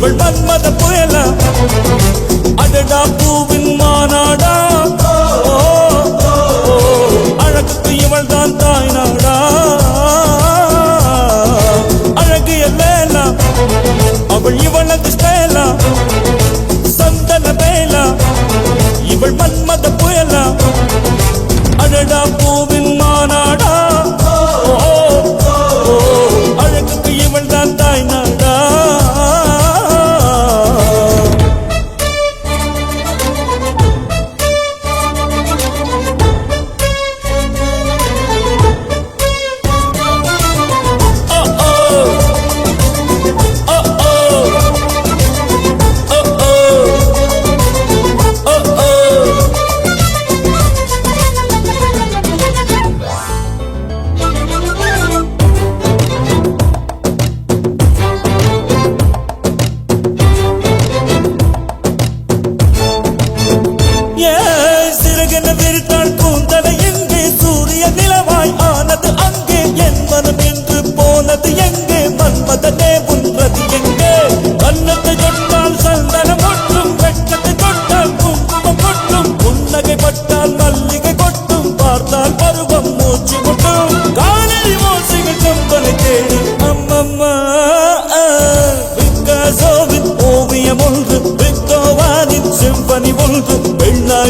இவள் மன்மத புயலா அடடா பூவின் மாநாடா அழகுக்கு இவள் தான் தாய் நாடா அழகிய லேலா அவள் இவளது ஸ்டைலா சந்தன வேலா இவள் மன்மத புயலா அடடா பூவின் மாநாடா அழகுக்கு இவள் தான் தாய் நாடா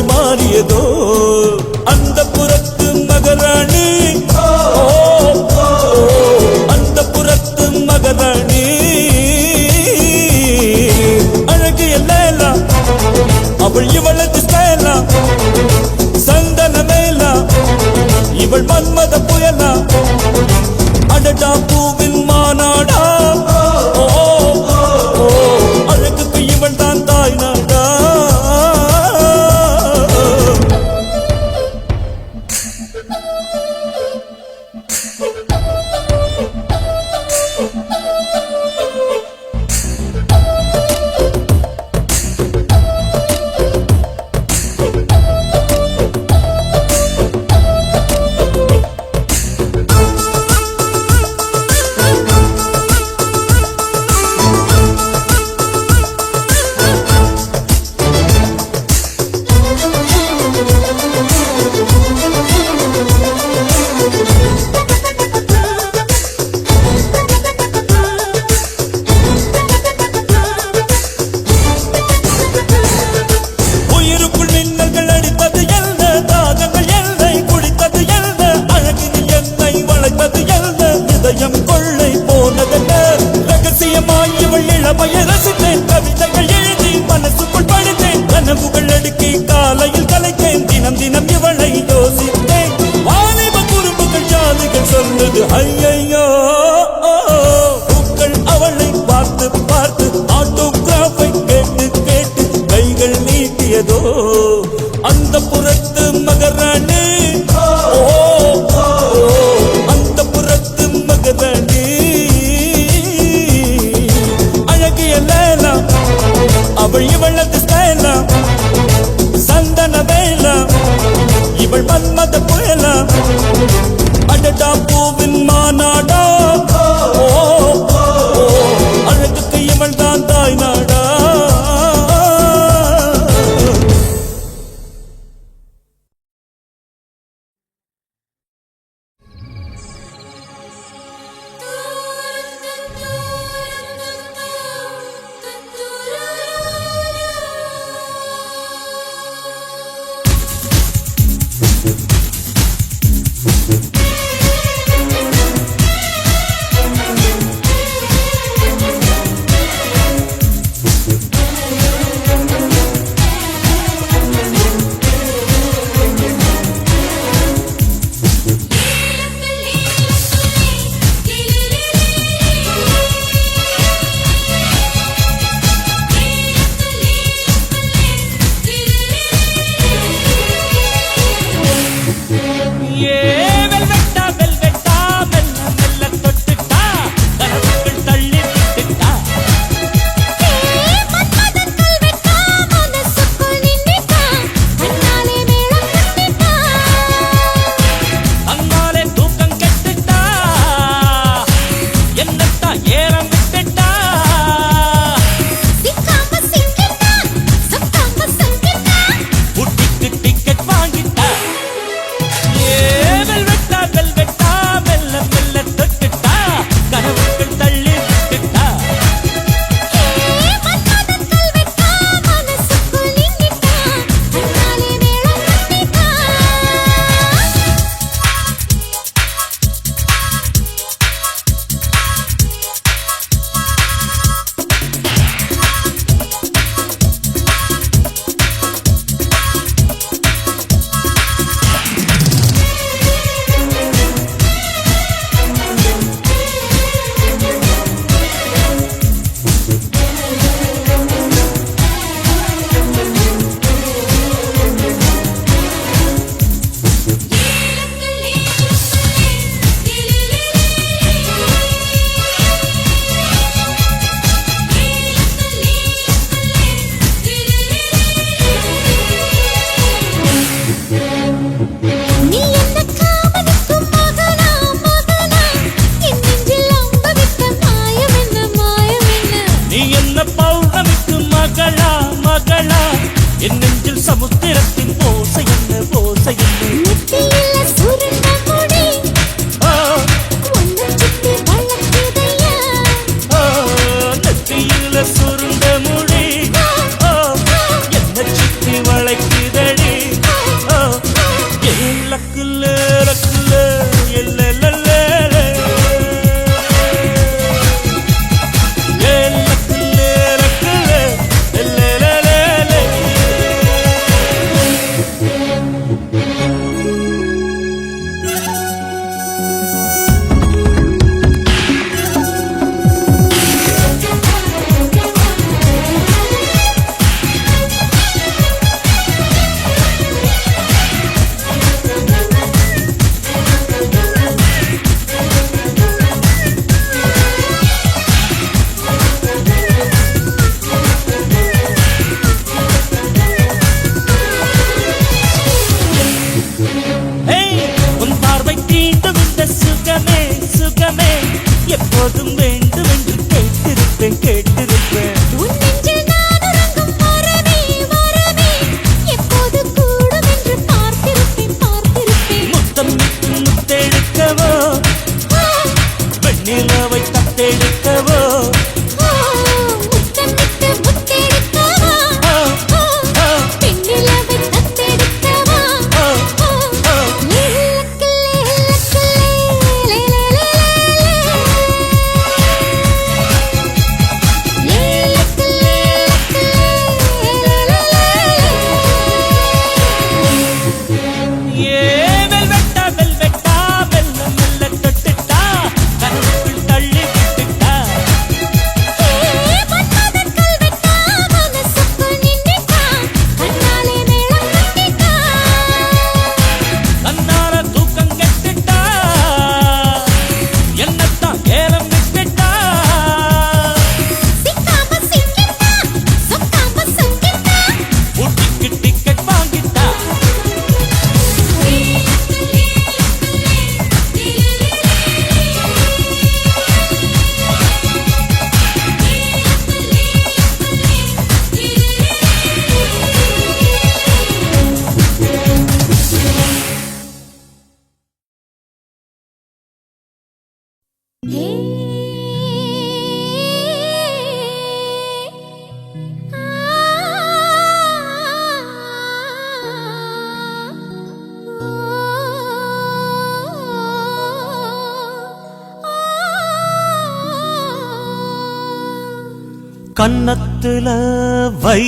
மாறியதோ அந்த புறத்து மகராணி அந்த புறத்து மகராணி அழகிய லேலா அவள் இவளது ஸ்டைலா சந்தன மேலா இவள் மன்மத புயலா அடடா பூவின் மாநாடா அழகுக்கு இவள் தான் தாய் நாடா கவிதைகள் எழுதி மனசுக்குள் படித்தேன் கனவுகள் அடுக்கி காலையில் கலைத்தேன் தினம் தினம் இவளை யோசித்தேன் வாலிப குறும்புகள் ஜாதிகள் சொன்னது ஐயையோ பூக்கள் அவளை பார்த்து பார்த்து ஆட்டோகிராஃபை கேட்டு கேட்டு கைகள் நீட்டியதோ அந்த புறத்து மகராணி அந்த புறத்து மகராணி அவள் இவளது ஸ்டைலா சந்தன வேலா இவள் மன்மத புயலா அடடா பூவின் மாநாடா அழகுக்கு இவள் தான் தாய் நாடா We'll be right back. கன்னத்துல வை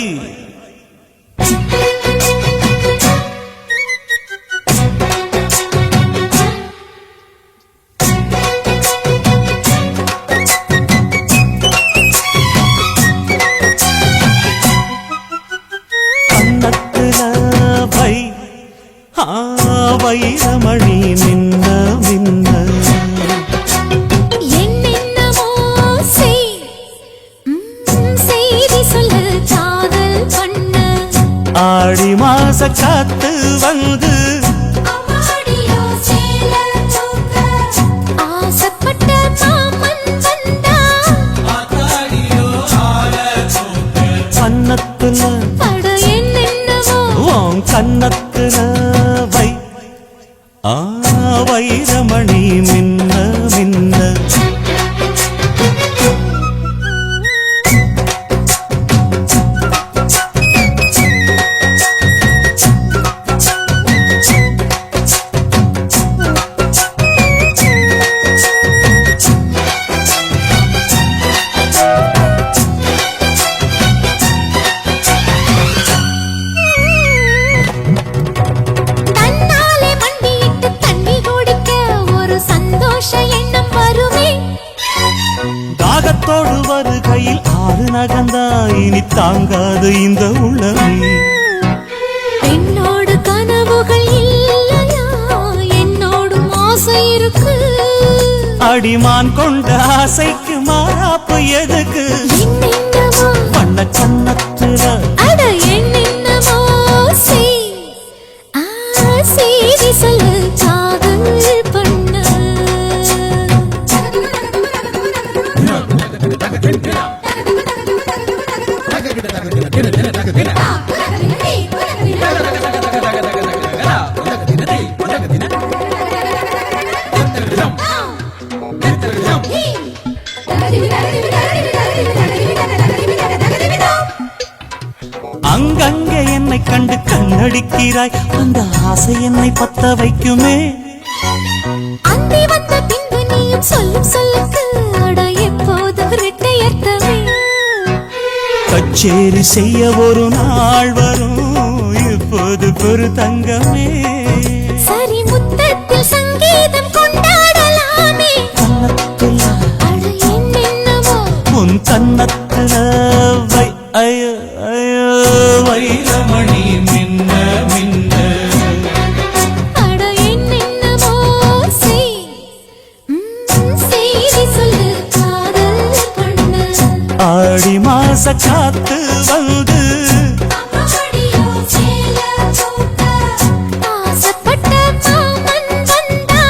வைரமணி மின்ன மின்ன என்னென்னமோ செய்தி சொல்ல காதல் பண்ண ஆடி மாச காத்து வந்து ஆசைப்பட்ட மாமன் வந்தா கன்னத்துல அட என்னென்னமோ உன் கன்னத்துல வை வைரமணி மின்ன மின்ன தாகத்தோடு வருகையில் ஆறு நகந்தா இனி தாங்காது இந்த உள்ளமே என்னோடு கனவுகள் இல்லையா என்னோடு ஆசை இருக்கு அடிமான் கொண்ட ஆசைக்கு மாறாப்பு எதுக்கு என்னென்னமோ வண்ண கன்னத்துல அட என்னென்னமோ செய்தி சொல்ல காதல் பண்ண அங்கங்கே என்னை கண்டு கண்ணடிக்கிறாய் அந்த ஆசை என்னை பத்த வைக்குமே அந்தி வந்த பின்பு நீயும் சொல்லும் சொல்லுக்கு அட எப்போது இரட்டையர்த்தமே கச்சேரி செய்ய ஒரு நாள் வரும் இப்போது ஒரு தங்கமே சரி முத்தத்தில் சங்கீதம் கொண்டாடலாமே கன்னத்துல அட என்னென்னமோ உன் கன்னத்துல வை ஐயோ ஐயோ வைரமணி மின்ன மின்ன அட என்னென்னமோ செய்தி சொல்லு காதல் பண்ண ஆடி மாச காத்து வந்து ஆசைப்பட்ட மாமன் வந்தா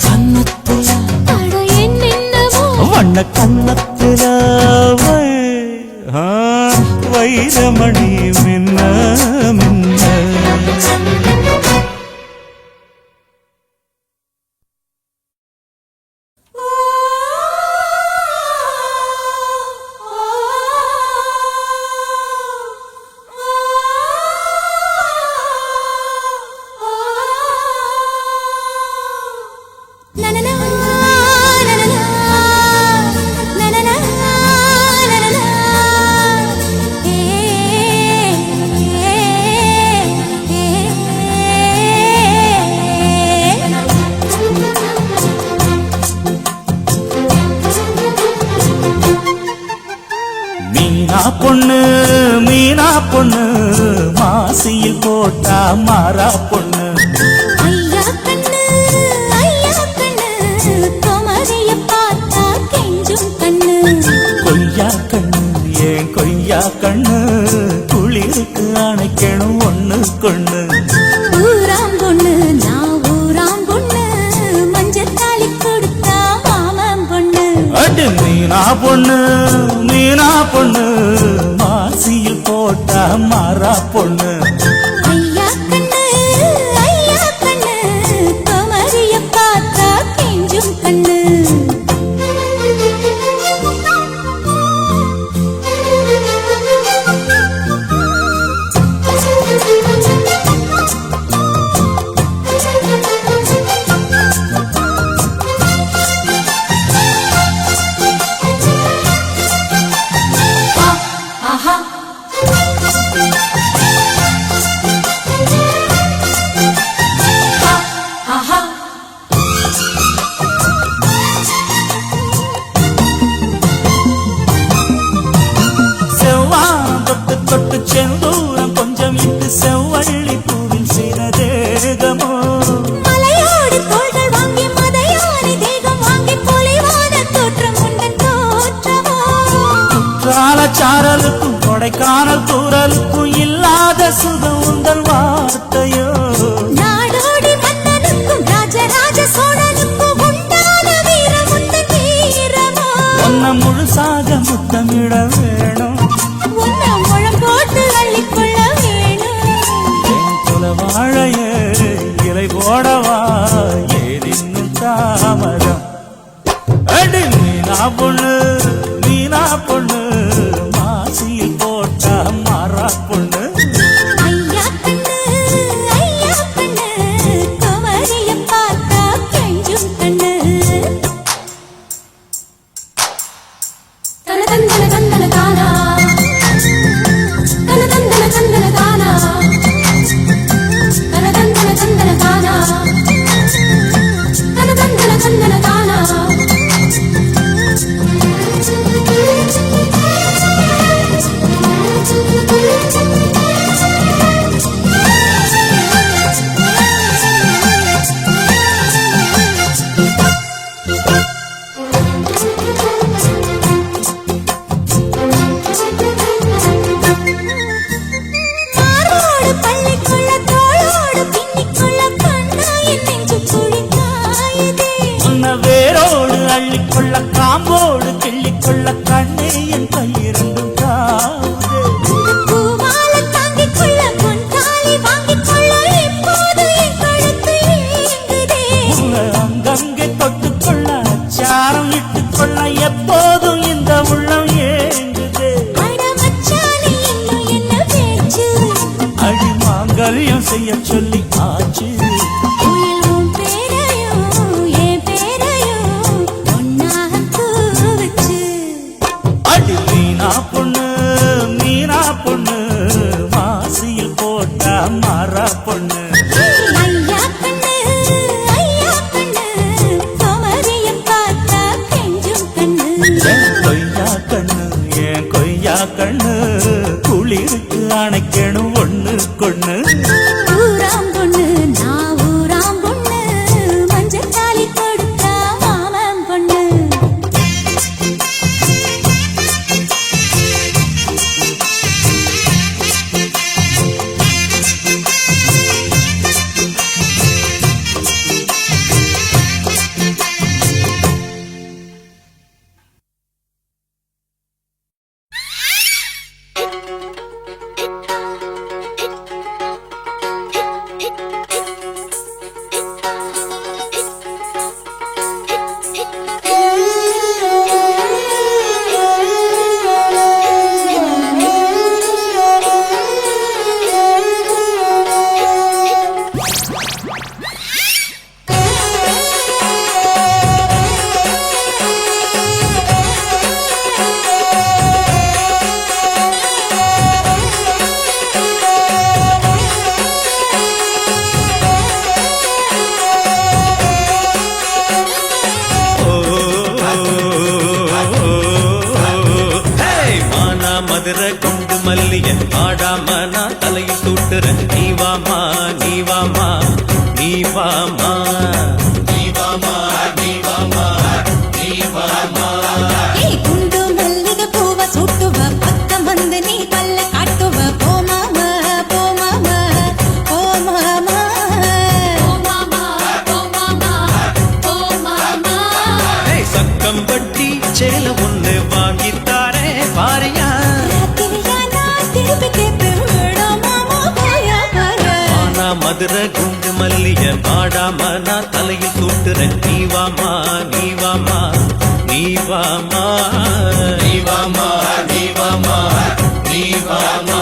கன்னத்துல அட என்னென்னமோ வண்ண கன்னத்துல வைரமணி மின்ன மின்ன மீனா பொண்ணு மீனா பொண்ணு மாசியில் போட்டா மாறா பொண்ணு ஐயா கண்ணு கோமதிய பார்த்தா கெஞ்சும் கண்ணு கொய்யா கண்ணு ஏன் கொய்யா கண்ணு குளிருக்கு அணைக்கணும் ஒண்ணு கொண்ணு ஊராம் பொண்ணு நான் ஊராம் பொண்ணு மஞ்சத்தாலி கொடுத்தா மாமன் பொண்ணு அடு மீனா பொண்ணு மாசியில் போட்டா மாறா பொண்ணு ஐயா கண்ணு கோமதிய பார்த்தா கெஞ்சும் கண்ணு சாரலுக்கும் கொடைக்கானல் தூரலுக்கும் இல்லாத சுகம் உந்தன் வார்த்தையோ நாடோடி மன்னனுக்கும் ராஜராஜ சோழனுக்கும் உண்டான வீரம் உந்தன் வீரமோ உன்னை முழுசாக முத்தமிட வேணும் உன்னை முழம் போட்டு அள்ளிக்கொள்ள வேணும் என் குல வாழைய இலை போடவா ஏதின்னும் தாமதம் அடி மீனா பொண்ணு மாசியில் போட்டா மாறா பொண்ணு ஐயா கண்ணு குமரிய பார்த்தா கெஞ்சும் கண்ணு தன தந்தன தந்தன தானா தன தந்தன தந்தன தானா தன தந்தன தந்தன தானா தன தந்தன தந்தன தானா மாரோடு பள்ளிக்குள்ள தோளோடு பின்னிக்குள்ள கண்ணா என் நெஞ்சு குளிக்காயதே உன்னை வேரோடு அள்ளிக்கொள்ள காம்போடு கிள்ளிக்கொள்ள கண்ணே என் கையிருந்தும் காவுதே பூமால தாங்கிக்கொள்ள பொன் தாலி வாங்கிக்கொள்ள இப்போது என் கழுத்து ஏங்குதே உன்னை அங்கங்கே தொட்டுக்கொள்ள அச்சாரம் இட்டுக்கொள்ள எப்போதும் இந்த உள்ளம் ஏங்குதே அட மச்சானே இன்னும் என்ன பேச்சு அடி மாங்கல்யம் செய்ய சொல்லி ஆச்சு உயில் உன் பேரையும் என் பேரையும் ஒன்னாக தூவச்சு அடி மீனா பொண்ணு மாசியில் போட்டா மாறா பொண்ணு ஐயா கண்ணு குமரிய பார்த்தா கெஞ்சும் கண்ணு என் கொய்யா கண்ணு குளிருக்கு அணைக்கணும் ஒண்ணு கொண்ணு ஊராம் பொண்ணு நான் ஊராம் பொண்ணு மஞ்சள் தாலி கொடுத்தா மாமன் பொண்ணு மதுரை குண்டு மல்லியன் ஆடாம நான் தலையில் சூட்டுறேன் நீ வாமா நீ வாமா நீ வாமா நீ வாமா நீ வாமா நீ வாமா ஏய் குண்டு மல்லிகை பூவ சுட்டுவ பக்கம் வந்து நீ பல்ல காட்டுவ போ மாமா போ மாமா போ மாமா போ மாமா போ மாமா போ மாமா சக்கம் பட்டி சேல ஒண்ணு வாங்கித்தாரே பாரியா மதுரை குண்டு மல்லிய பாடாம நான் தலையில் சூட்டுறேன் நீ வாமா நீ வாமா நீ வாமா நீ வாமா நீ வாமா நீ வாமா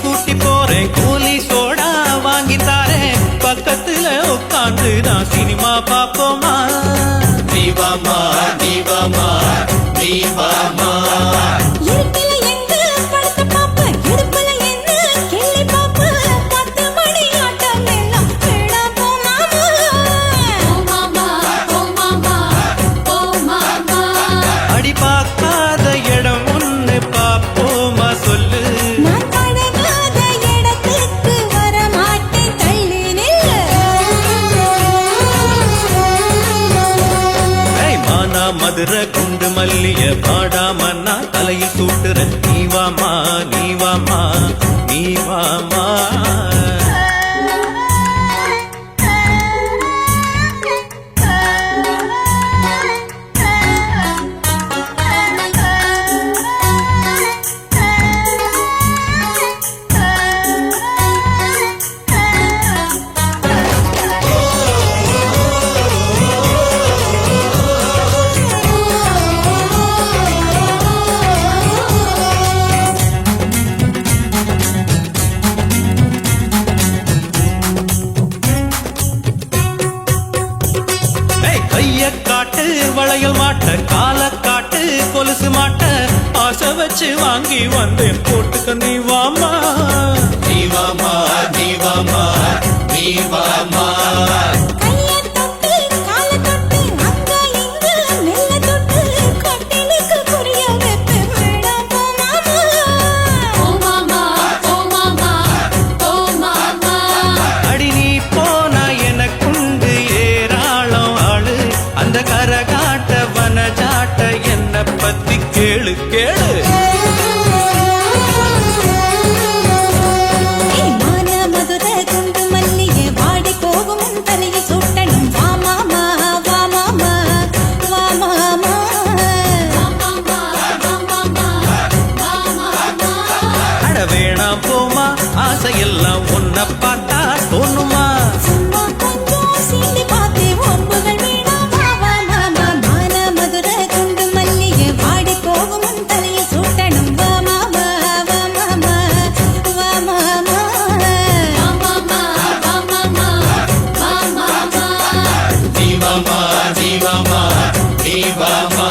கூட்டி போறேன் கூலி சோடா வாங்கி தாரேன் பக்கத்துல உட்கார் உட்கார்ந்து நான் சினிமா பாப்போமா நீவாமா நீவாமா நீவாமா இருட்டில எங்க படுத்த பாப்ப இடுப்புல என்ன கிள்ளி பாப்ப 10 மணி ஆட்டம் எல்லாம் வேடா போ மாமா போ மாமா போ மாமா அடி பார்க்காத இடம் ஒண்ணு பாப்போமா சொல்லு நான் பழகாத இடத்துக்கு வர மாட்டேன் தள்ளி நில்லு மானா மதுரை குண்டு மல்லிய பாடாமன்னா தலையில் சூட்டுற நீவாமா நீவாமா நீவாமா கைய காட்டு வளையல் மாட்ட கால காட்டு கொலுசு மாட்ட ஆசை வச்சு வாங்கி வந்தேன் போட்டுக்க நீவாமா நீவாமா நீவாமா நீவாமா கைய தொட்டு கால தொட்டு அங்க இங்க மெல்ல தொட்டு கட்டிலுக்கு புரிய வைப்ப வேடா போ மாமா போ மாமா போ மாமா அடி நீ போனா எனக்குண்டு ஏராளம் ஆளு அந்த கரகாட்ட வனஜாட்ட என்ன பத்தி கேளு கேளு மான மதுரை குண்டு மல்லிகை வாடி போகும் உன் தலையை சுட்டணும் வா மாமா வா மாமா வா மாமா அட வேணாம் போமா ஆசையெல்லாம் உன்னை பார்த்தா தோணுமா சும்மா கொஞ்சம் சீண்டி பார்த்தே ஒம்புகள் வேணாம் வா வா மாமா மான மதுரை குண்டு மல்லிகை வாடி போகும் உன் தலையை சுட்டணும் வா மாமா வா மாமா வா மாமா நீவாமா நீவாமா நீவாமா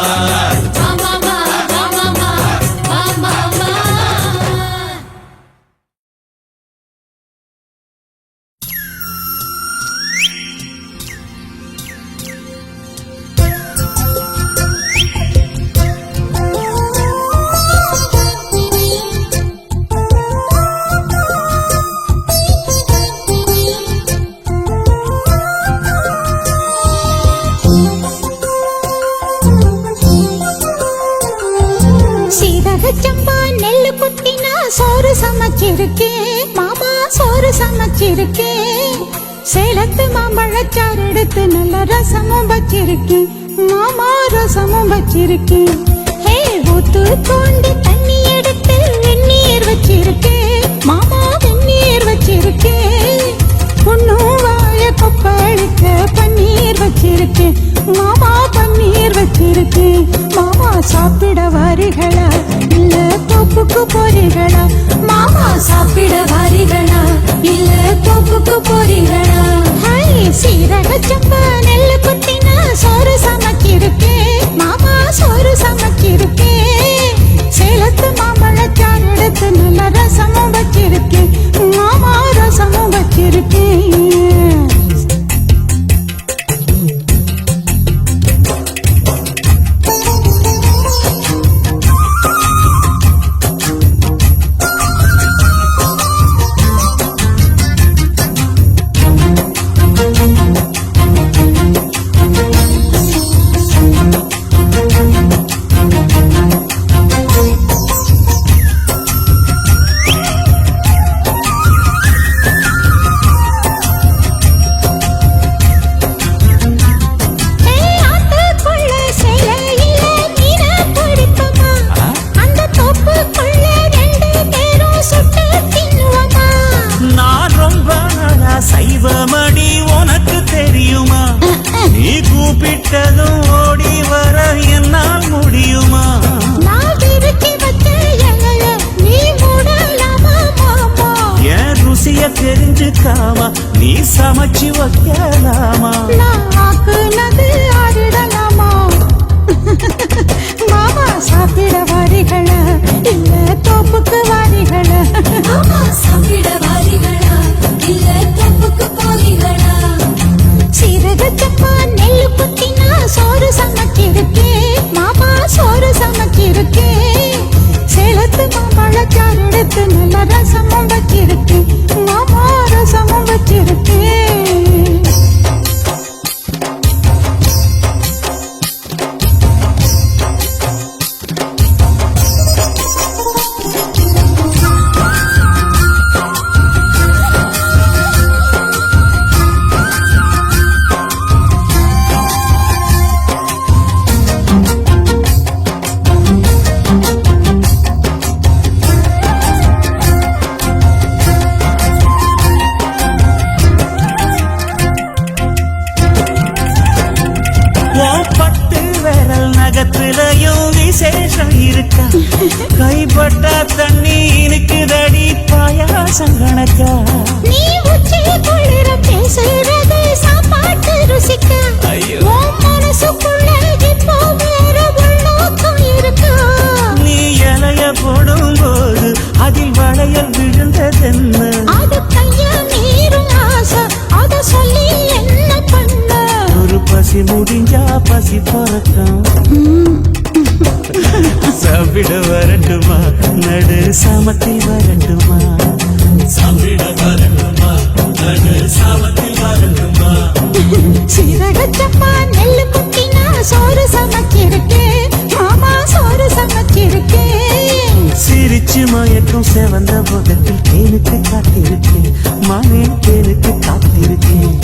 சீரகச்சம்பா நெல்லு குத்தினா சோறு சமைச்சிருக்கேன் மாமா சோறு சமைச்சிருக்கேன் சேலத்து மாம்பழச்சாறு எடுத்து நல்ல ரசமும் வச்சிருக்கேன் மாமா ரசமும் வச்சிருக்கேன் ஹே ஊத்து தோண்டி தண்ணி எடுத்து வெந்நீர் வச்சிருக்கேன் மாமா வெந்நீர் வச்சிருக்கேன் பொண்ணும் வாய கொப்பளிக்க பன்னீர் வச்சிருக்கேன் மாமா பன்னீர் வச்சிருக்கேன் மாமா சாப்பிட வாரிகளா இல்ல தோப்புக்கு போறீங்களா மாமா சாப்பிட வாரிகளா இல்ல தோப்புக்கு போறீங்களா ஹாய் சீரக சம்பா நெல்லு குத்தினா சோறு சமைச்சிருக்கேன் மாமா சோறு சமைச்சிருக்கேன் சேலத்து மாம்பழச்சாறு எடுத்து நல்ல ரசமும் வச்சிருக்கேன் மாமா ரசமும் வச்சிருக்கேன் கூப்பிட்டதும் ஓடி வர என்னால் முடியுமா? நான் விருத்தி வச்ச எலைய நீ மூடலாமா மாமா? என் ருசிய தெரிஞ்சுக்காம நீ சமைச்சு வைக்கலாமா நாக்குனது ஆடிடலாமா மாமா சாப்பிட வாரிகளா இல்ல தோப்புக்கு வாரிகளா சாப்பிட வாரிகளா இல்ல தப்புக்கு போறீங்களா சீரக சப்பா நெல்லு குத்தினா சோறு சமைச்சிருக்கே மாமா சோறு சமைச்சிருக்கே சேலத்து மாம்பழச்சாறு எடுத்து நல்ல ரசமும் வச்சிருக்கே மாமா ரசமும் வச்சிருக்கே பட்டு விரல் நகத்திலையும் விசேஷம் இருக்கா கைப்பட்டா தண்ணி இருக்குதடி பாயாசம் கணக்கா நீ உச்சி குளிர பேசுறது சாப்பாட்டு ருசிக்க ஐயோ. உன் மனசுக்குள்ள இப்போ வேற உள்நோக்கம் இருக்கா நீ இலைய போடும்போது அதில் வளையல் விழுந்ததென்ன அது கைய மீறும் ஆசை அத சொல்லி என்ன பண்ண ஒரு பசி முடிஞ்சா பசி பறக்கும் சாப்பிட வரட்டுமா நடு சாமத்தி வரட்டுமா சாப்பிட வரட்டுமா நடு சாமத்தி வரட்டுமா சீரக சப்பா நெல்லு குத்தினா சோறு சமைச்சிருக்கே மாமா சோறு சமைச்சிருக்கே சிரிச்சு மயக்கும் செவந்த முகத்தில் தேனுக்கு காத்திருக்கேன் மானே தேனுக்கு காத்திருக்கேன்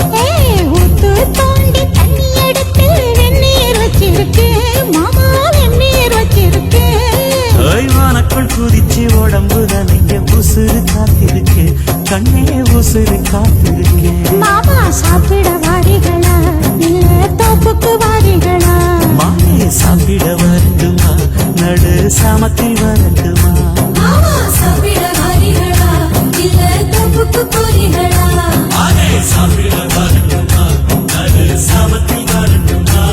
ஊத்து தோண்டி தண்ணி எடுத்து வெந்நீர் வச்சிருக்கே மாமா வெந்நீர் வச்சிருக்கே ஓய்வானக்குள் குதிச்சு உடம்பு நனைய உசுறு காத்திருக்கேன் கண்ணே உசுறு காத்திருக்கேன் மாமா சாப்பிட வாரிகளா இல்ல தோப்புக்கு வாரிகளா மானே சாப்பிட வரட்டுமா நடு சாமத்தில் வரட்டுமா மாமா சாப்பிட வாரிகளா இல்ல தப்புக்கு போறீங்களா மானே சாப்பிட வரட்டுமா நடு சாமத்தில் வரட்டுமா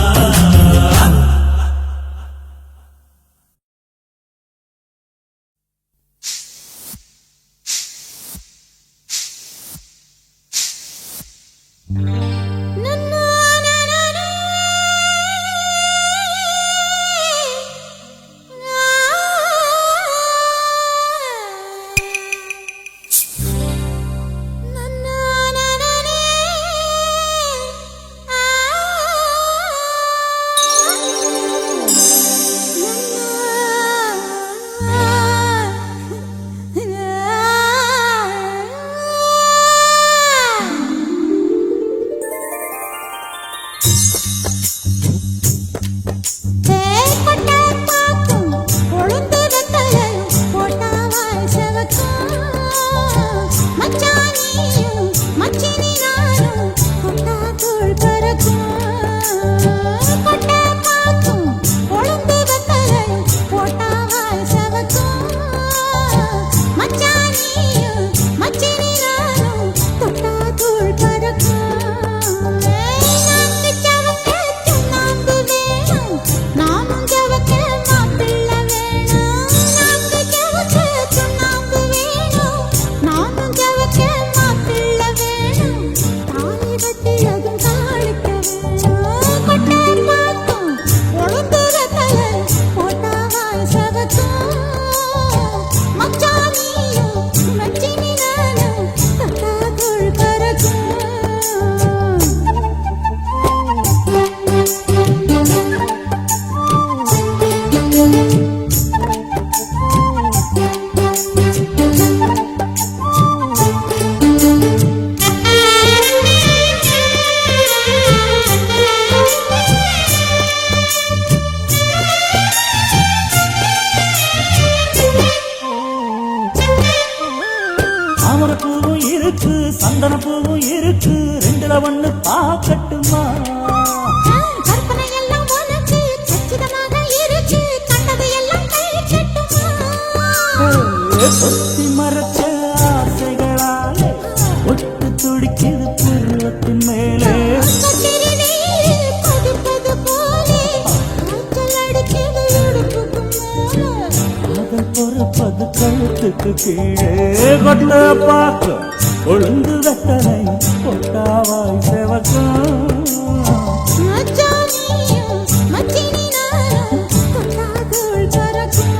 சந்தன பூவும் இருக்கு, ரெண்டுல ஒண்ணு பாக்கட்டுமா? கற்பனை எல்லாம் உனக்கு சச்சிதமாக இருக்கு, கண்டது எல்லாம் கைக்கட்டுமா? ஒத்தி மறைச்ச ஆசைகளாலே ஒட்டு துடிக்குது புருவ கழுத்தின் மேலே கட்டிரி நீரில் பது பது போலே காற்றல் அடிக்குது இடுப்புக்கு மேலே. அதன் பொறுப்பது கழுத்துக்கு கீழே கொட்ட பார்க்க கொழுந்து வெத்தனை கொட்டாவாய் செவக்கும் மச்சானியும் மச்சினி நானும் தொட்டாதுள் பறக்கும்.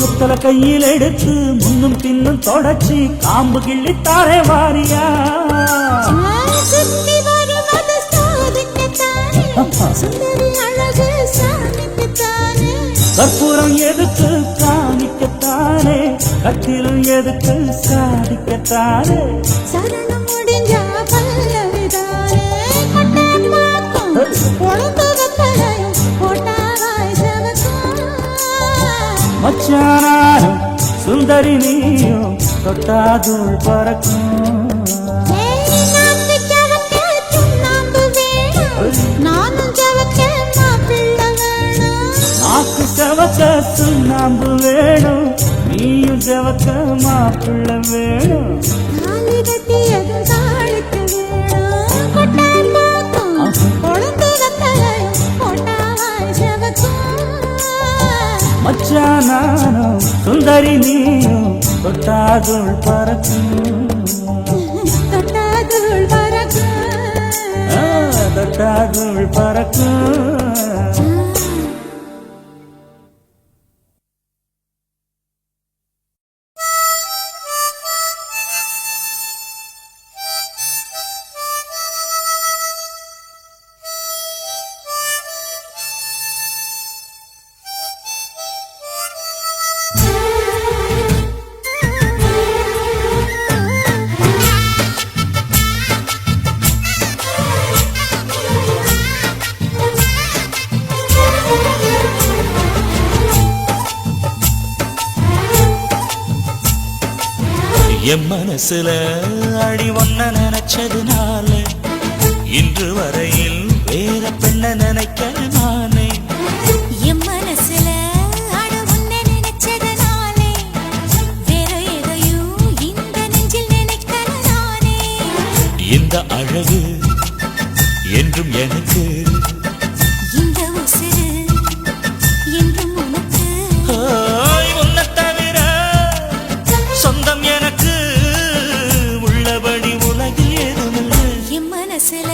வெத்தலை கையில் எடுத்து முன்னும் பின்னும் தொடச்சி காம்பு கிள்ளித்தாரே வாரியா சுத்தி வருவது சாதிக்கத்தானே சுந்தரி அழகு சாமிக்குத்தானே. கற்பூரம் எதுக்கு காணிக்கத்தானே கட்டிலும் எதுக்கு சாதிக்கத்தானே சரணம் முடிஞ்சா பல்லவிதானே கொட்டாப்பாக்கும் பொழுது வெத்தலையும் போட்டாவாய் செவக்கும். மச்சானாரும் சுந்தரி நீயும் தொட்டாதுள் பறக்கும் நாக்கு ஜவக்க சுண்ணாம்பு வேணும் நானும் ஜவக்க மாப்பிள்ளை வேணும். நாக்கு செவக்க சுண்ணாம்பு வேணும் நீயும் செவக்க மாப்பிள்ளை வேணும் தாலி கட்டியதும் தாளிக்க வேணும் கொட்டாப்பாக்கும் பொழுது வெத்தலையும் போட்டாவாய் செவக்கும். மச்சானாரும் சுந்தரி நீயும் தொட்டாதுள் பறக்கும் தொட்டாதுள் பறக்கும். தொட்டாதுள் பறக்கும் என் மனசுல அடி ஒன்ன நினைச்சதுனால இன்று வரையில் வேற பெண்ண நினைக்க நானே. என் மனசுல அட உன்னை நினைச்சதனாலே வேற எதையும் இந்த நெஞ்சில் நினைக்கல நானே. இந்த அழகு என்றும் எனக்கு இந்த உசிறு என்றும் உனக்கு. உன்னை தவிர சொந்தம் எனக்கு உள்ளபடி உலகில் ஏதுமில்லை. என் மனசுல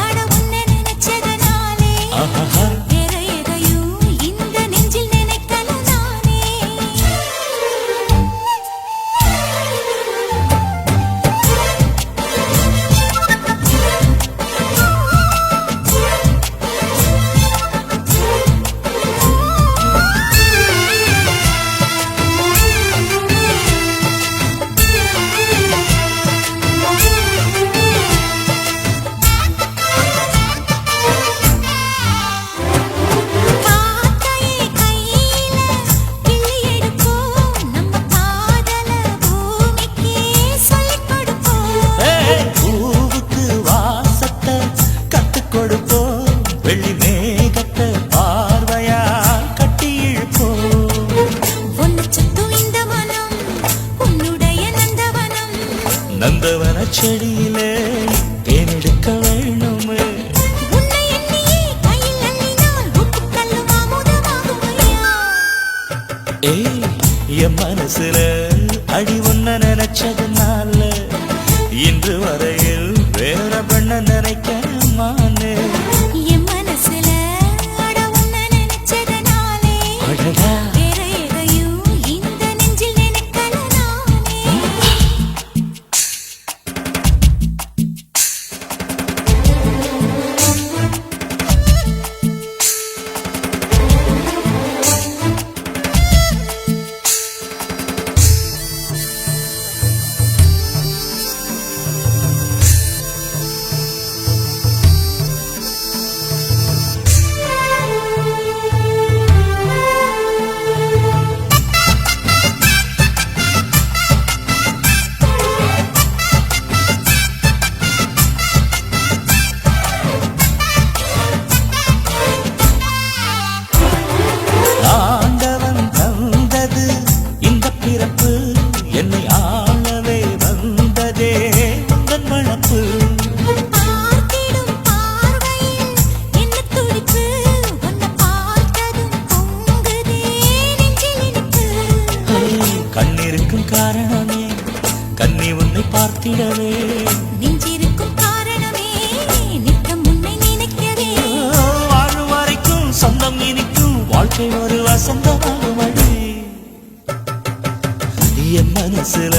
அட உன்னை நினைச்சதனாலே ஆஹா வேற எதையும் இந்த நெஞ்சில் நினைக்கல நானே. காக்கையை கையில கிள்ளி எடுப்போம் நம்ம காதல பூமிக்கே சொல்லிக் கொடுப்போம். பூவுக்கு வாசத்தை கத்துக் கொடுப்போம் வெள்ளி மேகத்தை பார்வையா கட்டி இழுப்போம். உன்னை சுத்தும் இந்த மனம் உன்னுடைய நந்தவனம். நந்தவன செடியிலே தேனெடுக்க வேணுமே. உன்னை எண்ணியே கையில் அள்ளினால் உப்புக்கல்லும் அமுதமாகும் ஐயா. என் மனசுல அடி ஒன்ன நினைச்சதுனால இன்று வரையில் வேற பெண்ண நினைக்க மானே. என் மனசுல அட உன்னை நினைச்சதனாலே அடடா வேற எதையும் இந்த நெஞ்சில் நினைக்கல நானே. நெஞ்சிருக்கும் காரணமே கண்ணி உன்னை பார்த்திடவே நெஞ்சிருக்கும் காரணமே நித்தம் உன்னை நினைக்கவே வாழும் வரைக்கும் சொந்தம் இனிக்கும் வாழ்க்கை ஒரு வசந்தமாகும் அடி என் மனசுல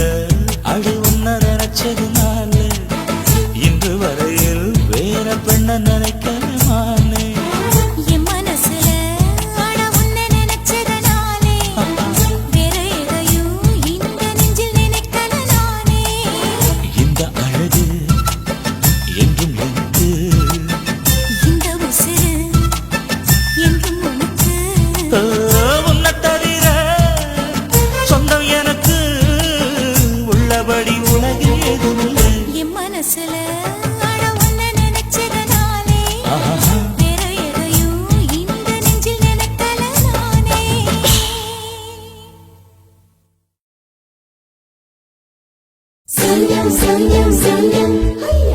அடி உன்ன நினைச்சதுனால இன்று வரையில் வேற பெண்ண நினைக்கவே மானே என் மனசுல அட உன்னை நினைச்சதனாலே வேற எதையும் இந்த நெஞ்சில் நினைக்கல நானே இந்த அழகு என்றும் எனக்கு இந்த உசிறு என்றும் உனக்கு உன்னை தவிர சொந்தம் எனக்கு உள்ளபடி உலகில் எதுவுமில்லை என் மனசுல அட உன்னை நினைச்சதனாலே ஆஹா. வேற எதையும் இந்த நெஞ்சில் நினைக்கல நானே Sangam, sangam, sangam,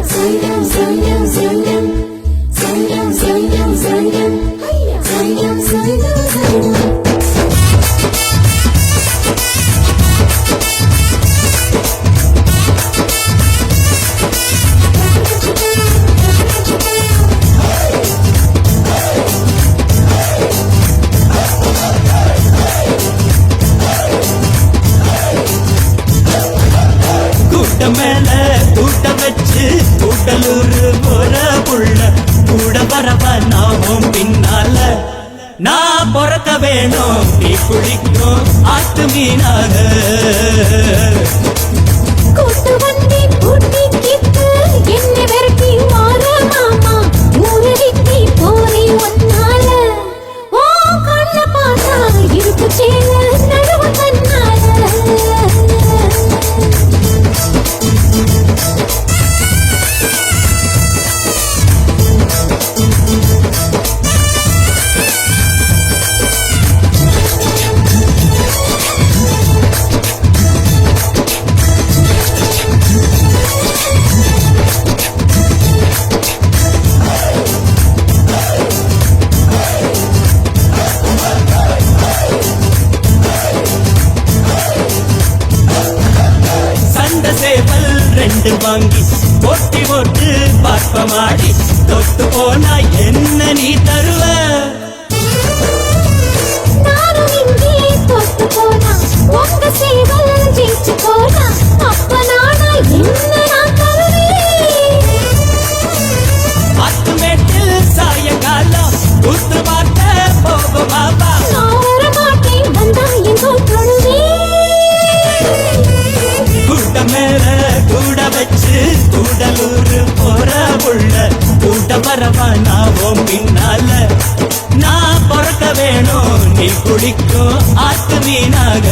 sangam, sangam, sangam, sangam, sangam, sangam, sangam, sangam, sangam. கூட்ட மேல கூட்ட வச்சு கூட்டலூர் போற புள்ள கூட பரவ நாமும் பின்னால நான் பொறக்க வேணும் நீ குளிக்கும் ஆத்து மீனாக கூட்டு வண்டி பூட்டி கிட்டு என்னை விரட்டி வார மாமா ஊரு விட்டி போறே ஒன்னால ஓ கண்ண பார்த்தா இருக்கு சேல நடுவு கண்ணால சண்டை சேவல் ரெண்டு வாங்கி போட்டி போட்டு பார்ப்பமாடி தொட்டு போனா என்ன நீ தருவ நானும் இங்கே தோத்து போனா உங்க சேவல் ஜெயிச்சு போனா அப்ப நானா என்ன நான் தருவேன் அத்துமேட்டில் சாயங்காலம் கூத்து பார்த்த போகும் பாபா நான் வர மாட்டேன் வந்தா எங்கோ தொழுவேன் கூட்ட மேல கூட வச்சு கூடலூர் போற புள்ள கூட்ட பரவா நாவும் பின்னால நான் பொறக்க வேணும் நீ குளிக்கும் ஆத்து மீனாக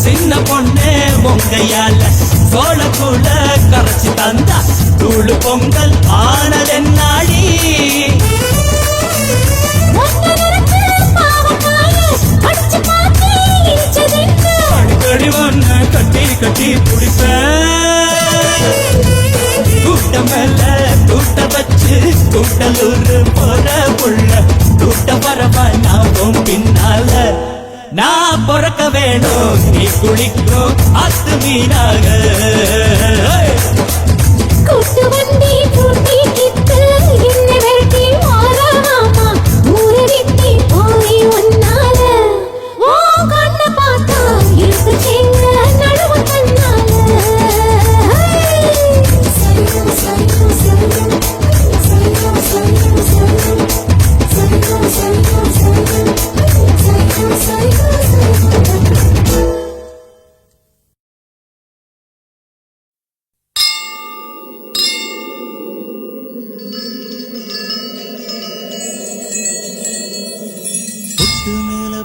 சின்ன பொண்ணே உங்கையால சோழ கூட கரைச்சு தந்தா தூளு பொங்கல் ஆனதென்னாடி அடிக்கடி ஒன்ன கட்டி கட்டி பிடிப்பேன் கூட்ட மேல கூட்ட வச்சு கூட்டலூர் போற புள்ள கூட்ட பரவா நாவும் பின்னால நான் பொறக்க வேணும் நீ குளிக்கும் ஆத்து மீனாக கூட்டு வண்டி பூட்டி கிட்டு என்னை விரட்டி வார மாமா ஊரு விட்டி போய் ஒன்னால ஓ கண்ண பார்த்தா இருக்கு சேங்க நடுவு கண்ணால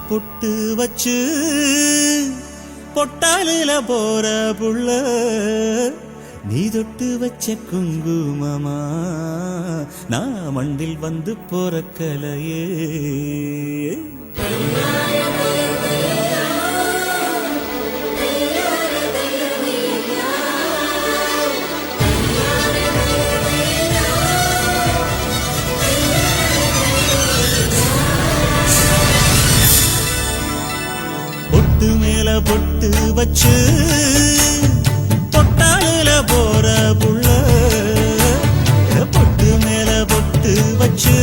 பொட்டு வச்சு பொட்டாலில போற புள்ள நீ தொட்டு வச்ச குங்குமமா நான் மண்டில் வந்து பொறக்கலையே பொட்டு மேல பொட்டு வச்சு பொட்டாலில போற புள்ள பொட்டு மேல பொட்டு வச்சு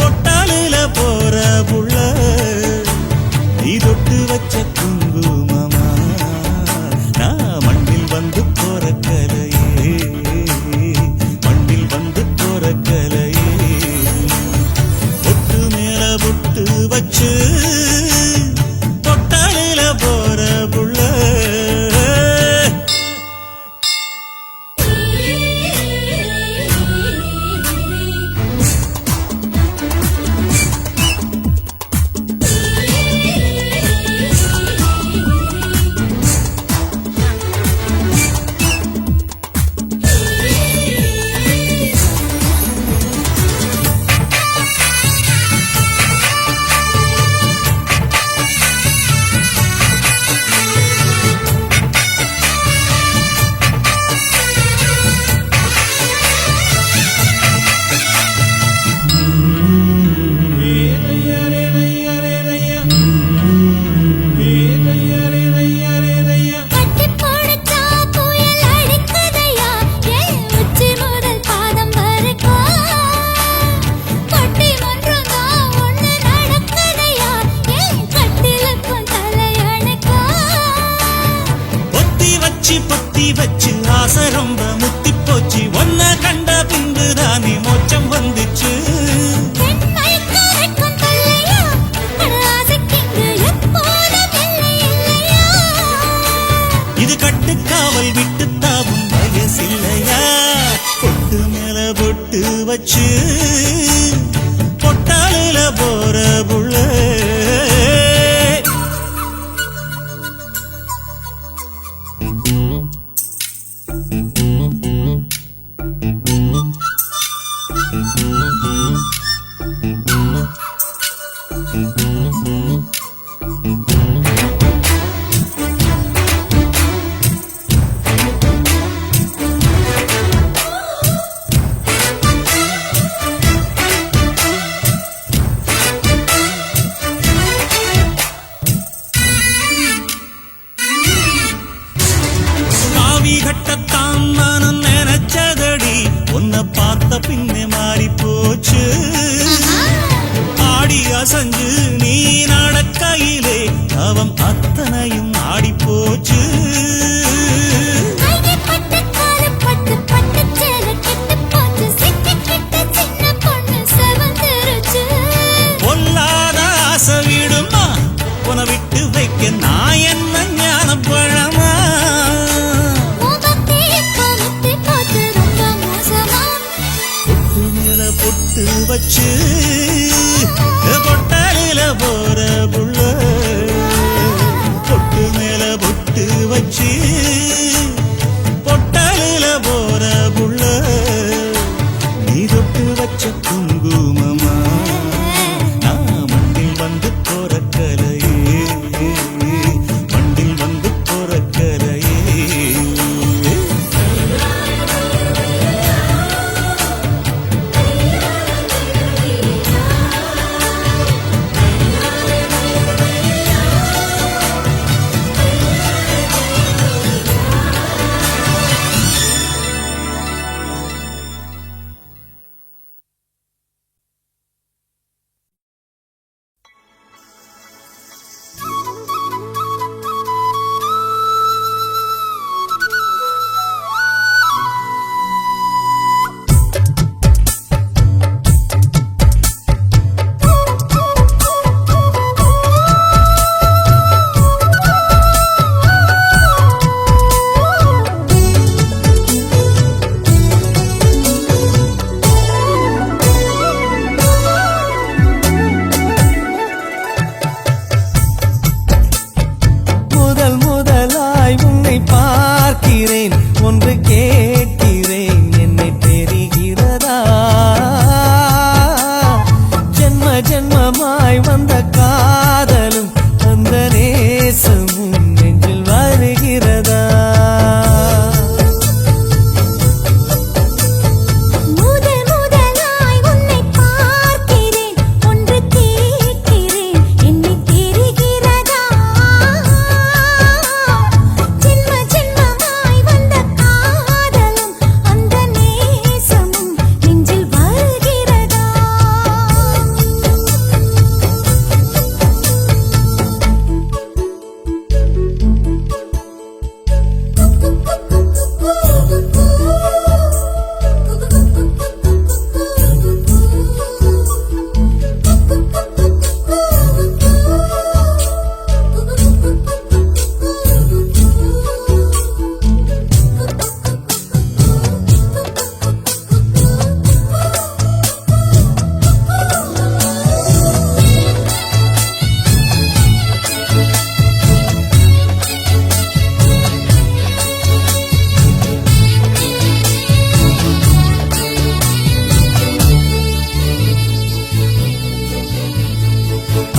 பொட்டாலில போற புள்ள நீ தொட்டு வச்ச குங்குமமா நான் மண்ணில் வந்து பொறக்கலையே மண்ணில் வந்து பொறக்கலையே பொட்டு மேல பொட்டு வச்சு பொட்டாலில போற புள்ள பொத்தி வச்சு ஆசை ரொம்ப முத்தி போச்சு ஒன்ன கண்ட பின்புதானே மோச்சம் வந்துச்சு இது கட்டுக்காவல் விட்டு தாவும் வயசில்லையா பொட்டு மேல பொட்டு வச்சு பொட்டாலில போற புள்ள கட்டத்தான் நான் நினைச்சதடி உன்னை பார்த்த பின்னே மாறி போச்சு ஆடி அசஞ்சு நீ நடக்கையிலே அவன் அத்தனையும் ஆடி போச்சு பொல்லாத ஆசை விடுமா உன விட்டு வைக்க நான் என்ன ஞான பழமா பொட்டு வச்சு பொட்டாலில போற புள்ள பொட்டு ஒன்று கேட்கிறேன் என்னை தெரிகிறதா ஜென்ம ஜென்மமாய் வந்த காதலும் அந்த நேசமும் நெஞ்சில் வருகிறதா முதல் முதலாய் உன்னை பார்க்கிறேன் ஒன்று கேட்கிறேன் என்னை தெரிகிறதா ஜென்ம ஜென்மமாய் வந்த காதலும் அந்த நேசமும் நெஞ்சில் வருகிறதா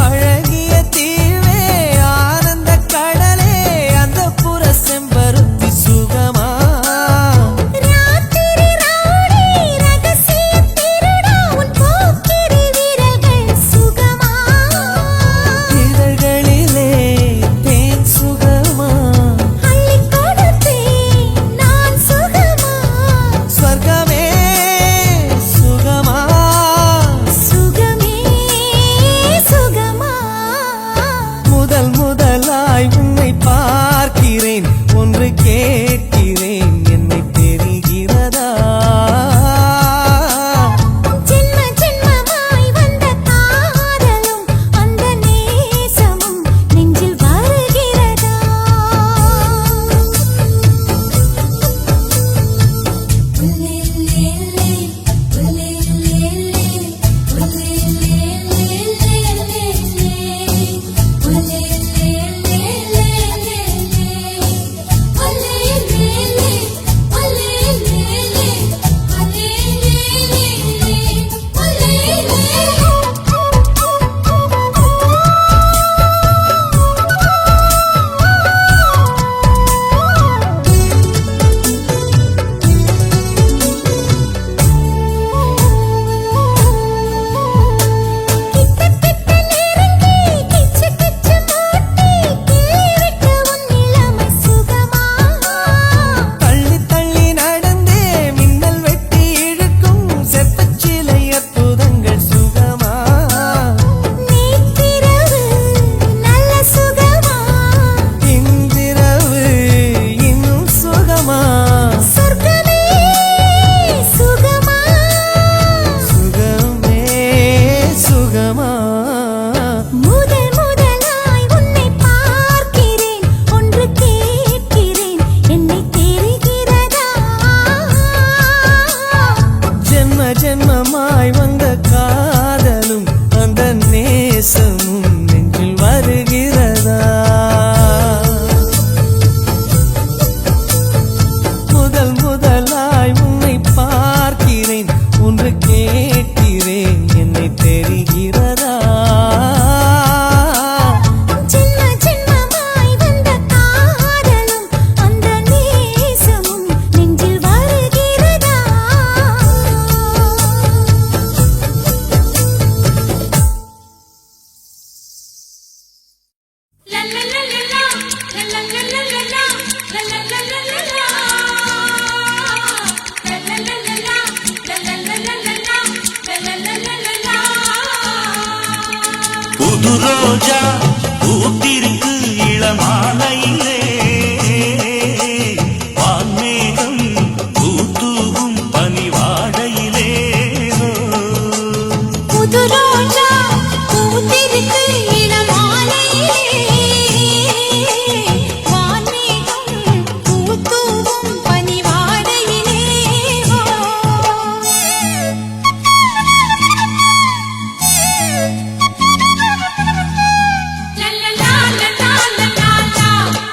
அழகிய தீவே ஆனந்த கடலே அந்த புற செம்பருத்தி சுகமா ராத்திரி ராணி ரகசிய திருடா உன் போக்கிரி விரல்கள் சுகமா இதழ்களிலே தேன் சுகமா அள்ளி கொடுத்தேன் நான் சுகமா ஸ்வர்கமே சுகமா சுகமே சுகமா முதல் முதலாய் உன்னை பார்க்கிறேன் ஒன்று கேட்கிறேன் என்னை தெரிகிறதா ஜென்ம ஜென்மமாய் வந்த காதலும் அந்த நேசமும் நெஞ்சில் வருகிறதா தள்ளி தள்ளி நடந்தே மின்னல் வெட்டி இழுக்கும் செப்பச்சிலை அற்புதங்கள் சுகமா இன்றிரவு இன்னும் சுகமா சுகமே சுகமா முதல் முதலாய் உன்னை பார்க்கிறேன் ஒன்று கேட்கிறேன் என்னை தெரிகிறதா ஜென்ம ஜென்மமாய் வந்த காதலும் அந்த நேசமும் நெஞ்சில் வருகிறதா முதல் முதலாய் உன்னை பார்க்கிறேன் ஒன்று கேட்கிறேன் என்னை தெரிகிறதா ஜென்ம ஜென்மமாய் வந்த காதலும் அந்த நேசமும் நெஞ்சில் வருகிறதா புது ரோஜா பூத்திருக்கு இளமாலையிலே வான்மேகம் பூத்தூவும் பனிவாடையிலே புது ரோஜா பூத்திருக்கு இளமாலையிலே வான்மேகம் பூத்தூவும் பனிவாடையிலே La la la la la la la la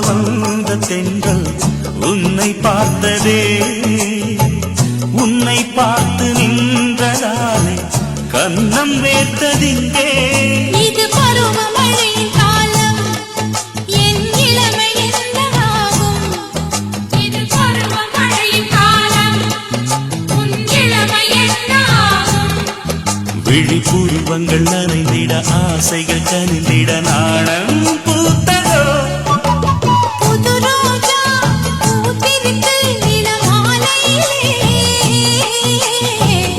வந்த தென்றல் உன்னை பார்த்ததே, உன்னை பார்த்து நின்றதாலே கன்னம் வேர்த்ததிங்கே. இது பருவமழையின் காலம், என் இளமை என்னவாகும்? இது பருவமழையின் காலம், உன் இளமை என்னாகும்? விழிப்புருவங்கள் நனைந்திட ஆசைகள் கனிந்திட நாணம் பூத்ததோ. புது ரோஜா பூத்திருக்கு இளமாலையிலே,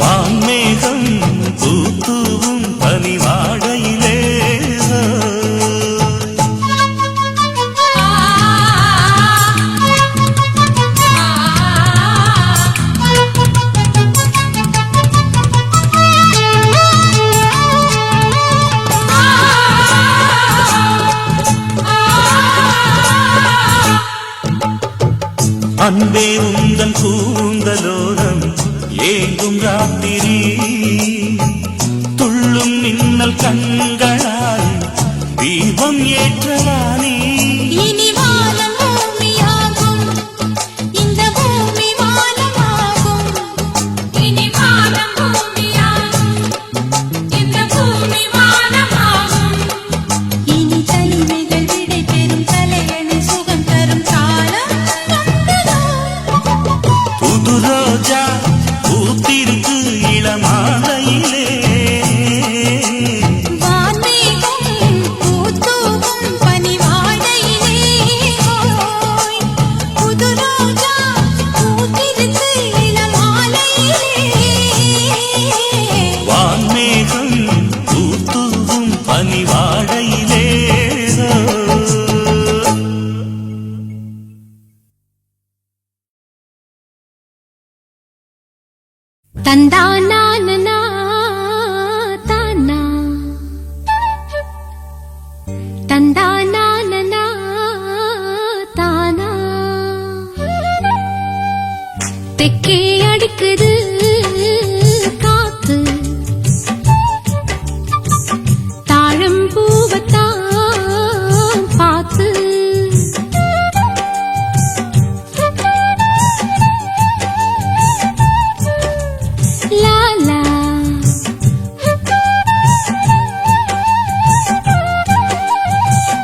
வான்மேகம் பூத்தூவும் பனிவாடையிலே. அன்பே உந்தன் கூந்தலோரம் ஏங்கும் ராத்திரி, துள்ளும் மின்னல் கண்களால் தீபம் ஏற்றவானே. இனி வானம் பூமியாகும், இந்த பூமி வானமாகும். இனி வானம் பூமியாகும், இந்த பூமி வானமாகும். இனி தனிமைகள் விடை பெறும் தலையணி சுகம் தரும் காலம் வந்ததோ. புது ரோஜா பூத்திருக்கு இளமாலையிலே, வான்மேகம் பூத்தூவும் பனிவாடையிலே. ஓய், புது ரோஜா பூத்திருக்கு இளமாலையிலே, வான்மேகம் பூத்தூவும் பனிவாடையிலே. தந்தானா தானா தந்தானா தானா தெக்கே அடிக்குது காத்து, தாழம் பூவத்தான் பார்த்து. லாலா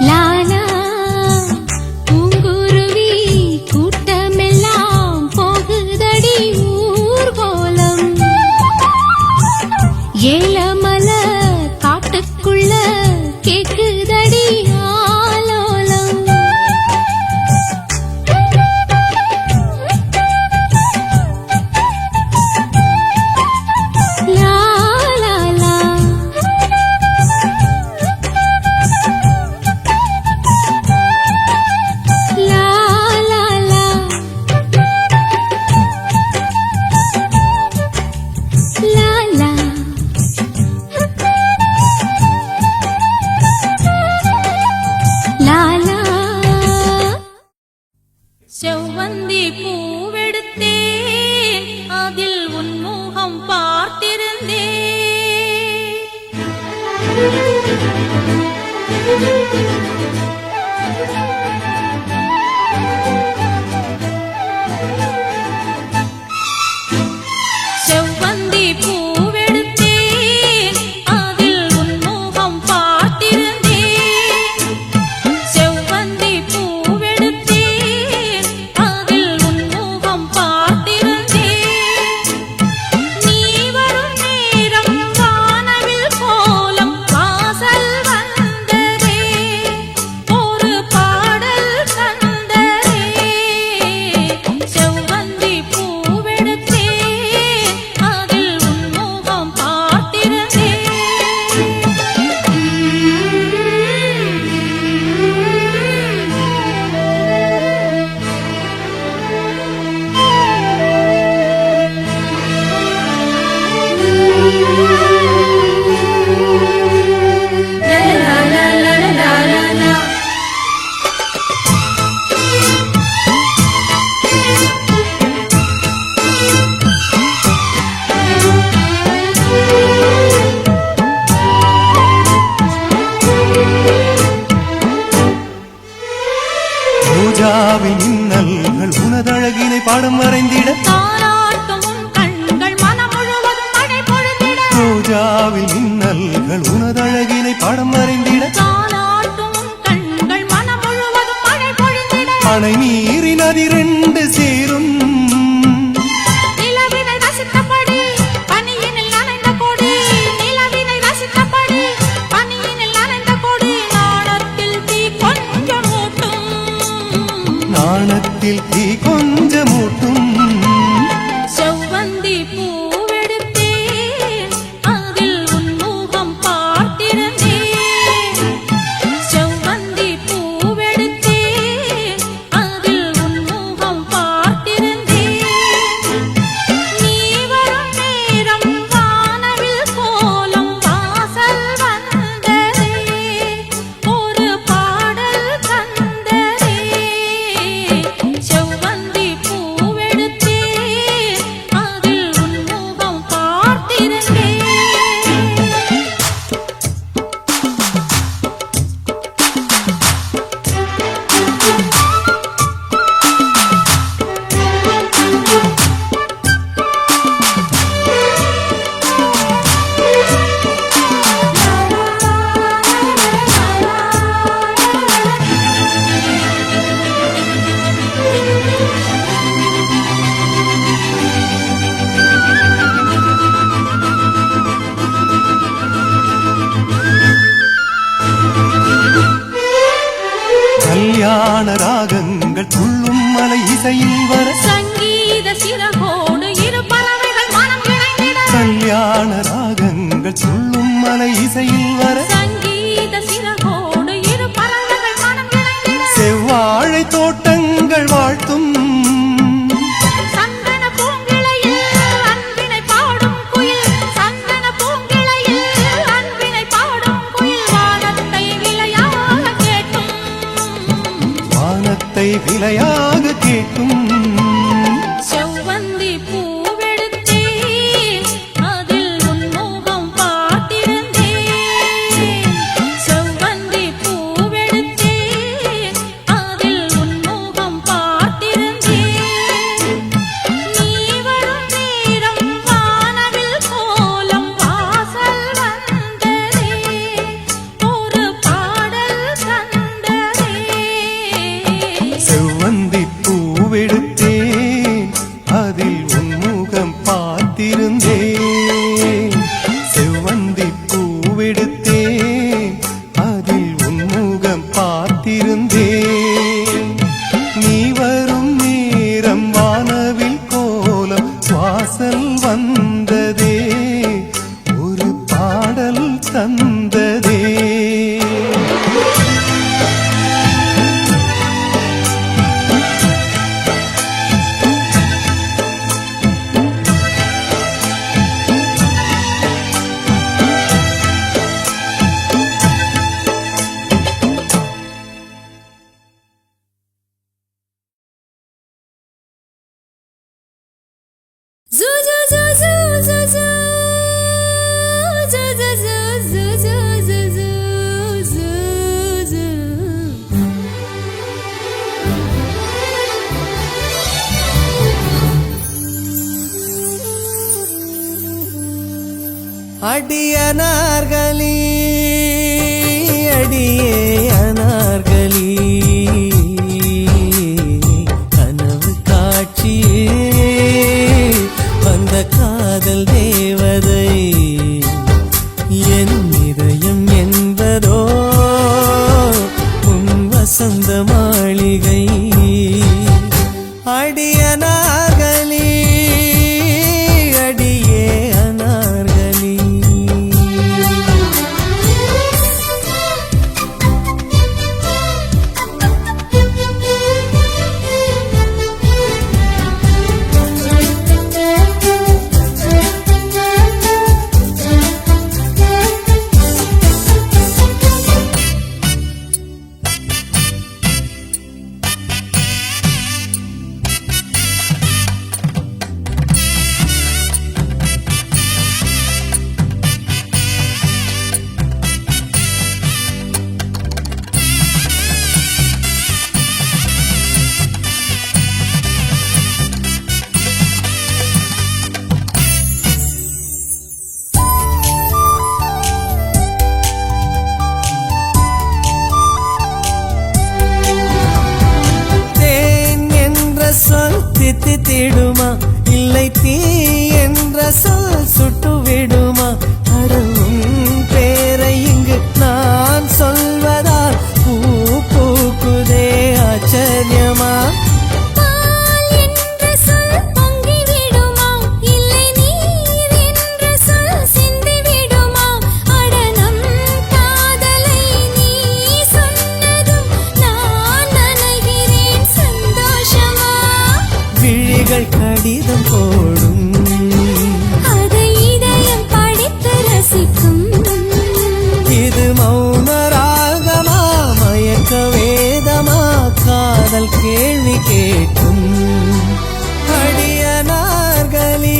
லாலா பூங்குருவி கூட்டமெல்லாம் போகுதடி ஊர்வலம். ஏலமல காட்டுக்குள்ள கேக்குதடி ஆலோலம். லா லா லா லா லா லா லா லா லா லா. செவ்வந்தி பூவெடுத்தேன், அதில் உன் முகம் பார்த்திருந்தேன். செவ்வந்தி பூவெடுத்தேன், அதில் உன் முகம் பார்த்திருந்தேன். செவ்வந்தி பூவெடுத்தேன், அதில் உன் முகம் பார்த்திருந்தேன். நீ வரும் நேரம் வானவில் கோலம் வாசல் வந்ததே. ரோஜாவின் இன்னல்கள் உனதழகினை பாடம் வரைந்திட தாலாட்டும் உன் கண்கள் மனம் முழுவதும் மழை பொழிந்திட ரோஜாவின் இன்னல்கள் உனதழகினை பாடம் வரைந்திட தாலாட்டும் உன் கண்கள் மனம் முழுவதும் மழை பொழிந்திட அணை நீரின் அதிரெண்டு சேரும் நிலவினை ரசித்தபடி பனியினில் நனைந்த கொடி நிலவினை ரசித்தபடி பனியினில் நனைந்த கொடி நாணத்தில் தீ கொஞ்சம் மூட்டும் நாணத்தில் தீ கொஞ்சமூட்டும் செவ்வந்தி பூவெடுத்தேன் அதில் உன் முகம் பார்த்திருந்தேன் செவ்வந்தி பூவெடுத்தேன் அதில் உன் முகம் பார்த்திருந்தேன் நீ வரும் நேரம் வானவில் கோலம் வாசல் வந்ததே ஒரு பாடல் தந்ததே செவ்வந்தி பூவெடுத்தேன் அதில் உன் முகம் பார்த்திருந்தேன் கல்யாண ராகங்கள் துள்ளும் மலை இசையில் வர சங்கீத சிறகோடு இரு பறவைகள் மனம் இணைந்திட கல்யாண ராகங்கள் துள்ளும் மலை இசையில் வர சங்கீத சிறகோடு இரு பறவைகள் மனம் இணைந்திட செவ்வாழை தோட்டங்கள் வாழ்த்தும் சந்தன பூங்கிளையில் அன்பினை பாடும் குயில் சந்தன பூங்கிளையில் அன்பினை பாடும் குயில் வானத்தை விளையாக கேட்டும் வானத்தை விலையாக கேட்கும் செவ்வந்தி பூவெடுத்தேன் அதில் உன் முகம் பார்த்திருந்தேன் செவ்வந்தி பூவெடுத்தேன் அதில் உன் முகம் பார்த்திருந்தேன் நீ வரும் நேரம் வானவில் கோலம் வாசல் வந்ததே ஒரு பாடல் தந்ததே செவ்வந்தி பூவெடுத்தேன் அதில் உன் முகம் பார்த்திருந்தேன் செவ்வந்தி பூவெடுத்தேன் அதில் உன் முகம் பார்த்திருந்தேன் நீ வரும் நேரம் வானவில் கோலம் வாசல் வந்ததே ஒரு பாடல் தந்ததே Zoo zoo zoo zoo zoo zoo zoo zoo zoo zoo zoo zoo அடிய அனார்களி அடியே அனார்களி கனவு காட்சியே வந்த காதல் தேவதை என் இதயம் என்பதோ உன் வசந்த மாளிகை அடிய அனார்களி அடியே அனார்களி பிடித்திடுமா இல்லை தீ என்ற சொல் சுட்டு விடுமா அடவும் பேரை இங்கு நான் சொல்வதால் பூ பூக்குதே ஆச்சரியமா பால் என்ற சொல் பொங்கி விடுமா இல்லை நீர் என்ற சொல் சிந்தி விடுமா அடனம் காதலை நீ சொன்னதும் நான் நனைகிறேன் சந்தோஷமா விழிகள் கடிதம் போடும் அதை இதயம் படித்து ரசிக்கும் இது மௌன ராகமா மயக்க வேதமா காதல் கேள்வி கேட்கும் அடியனார்களி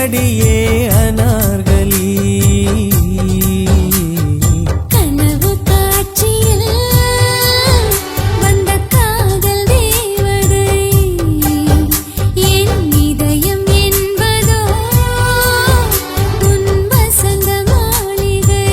அடியே அனார்களி கனவு காட்சியில் வந்த காதல் தேவதை என் இதயம் என்பதோ உன் வசந்த மாளிகை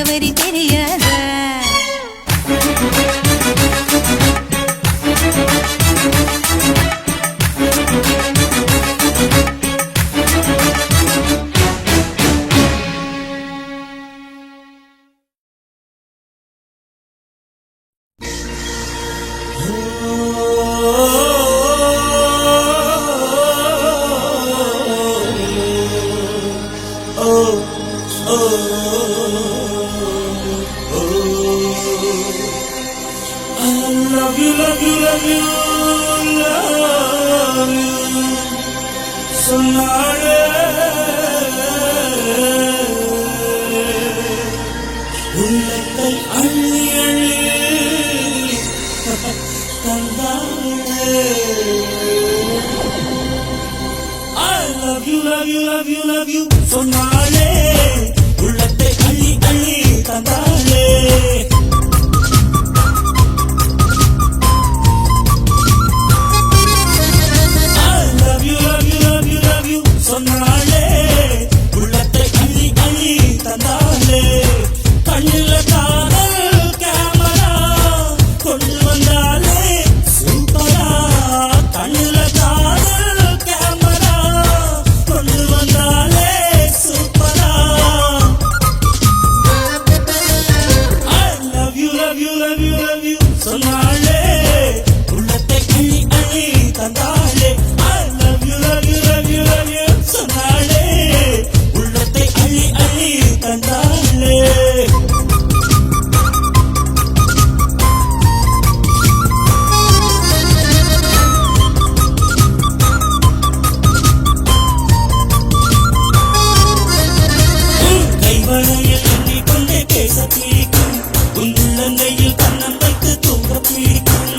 முகவரி தெரியாதா? Love you, love you, love you, love you. சொன்னாளே உள்ளத்தை அள்ளி அள்ளி தந்தாளே. I love you, love you, love you, love you. சொன்னாளே உள்ளத்தை அள்ளி அள்ளி தந்தாளே. சொன்னாளே உள்ளத்தை அள்ளி அள்ளி தந்தாளே. கண்ணில காதல் கேமரா கொண்டு வந்தாளே சூப்பரா. கண்ணில காதல் கேமரா கொண்டு வந்தாளே சூப்பரா. I love you, love you, love you, love you. சொன்னாளே உள்ளத்தை அள்ளி அள்ளி தந்தாளே. I love you, love you, love you, love you. சொன்னாளே உள்ளத்தை அள்ளி அள்ளி தந்தாளே. கைவளையில் எண்ணிக்கொண்டே பேச பிடிக்கும். உன் உள்ளங்கையில் கண்ணம் வைத்து தூங்க பிடிக்கும்.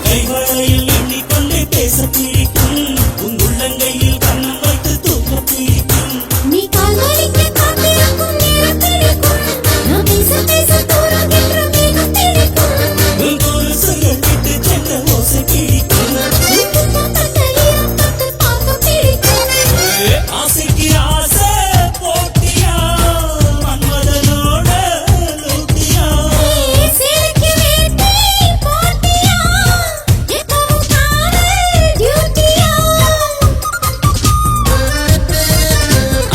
கைவளையில் எண்ணிக்கொண்டே பேச பிடிக்கும். உன் உள்ளங்கையில் கண்ணம் வைத்து தூங்க பிடிக்கும். நீ கால்வலிக்க காத்திருக்கும் நேரம் பிடிக்கும். நான் பேச பேச தூரகின்ற வேகம் பிடிக்கும். உன் கொலுசுகள் விட்டு சென்ற ஓசை பிடிக்கும். தந்த ஈரப்பட்டு பார்க்க பிடிக்கும். ஆசைக்கு ஆசை போட்டியா மன்மதனோட லூட்டியா. சேலைக்கு வேட்டி போட்டியா எப்பவும் காதல் டியூட்டியா.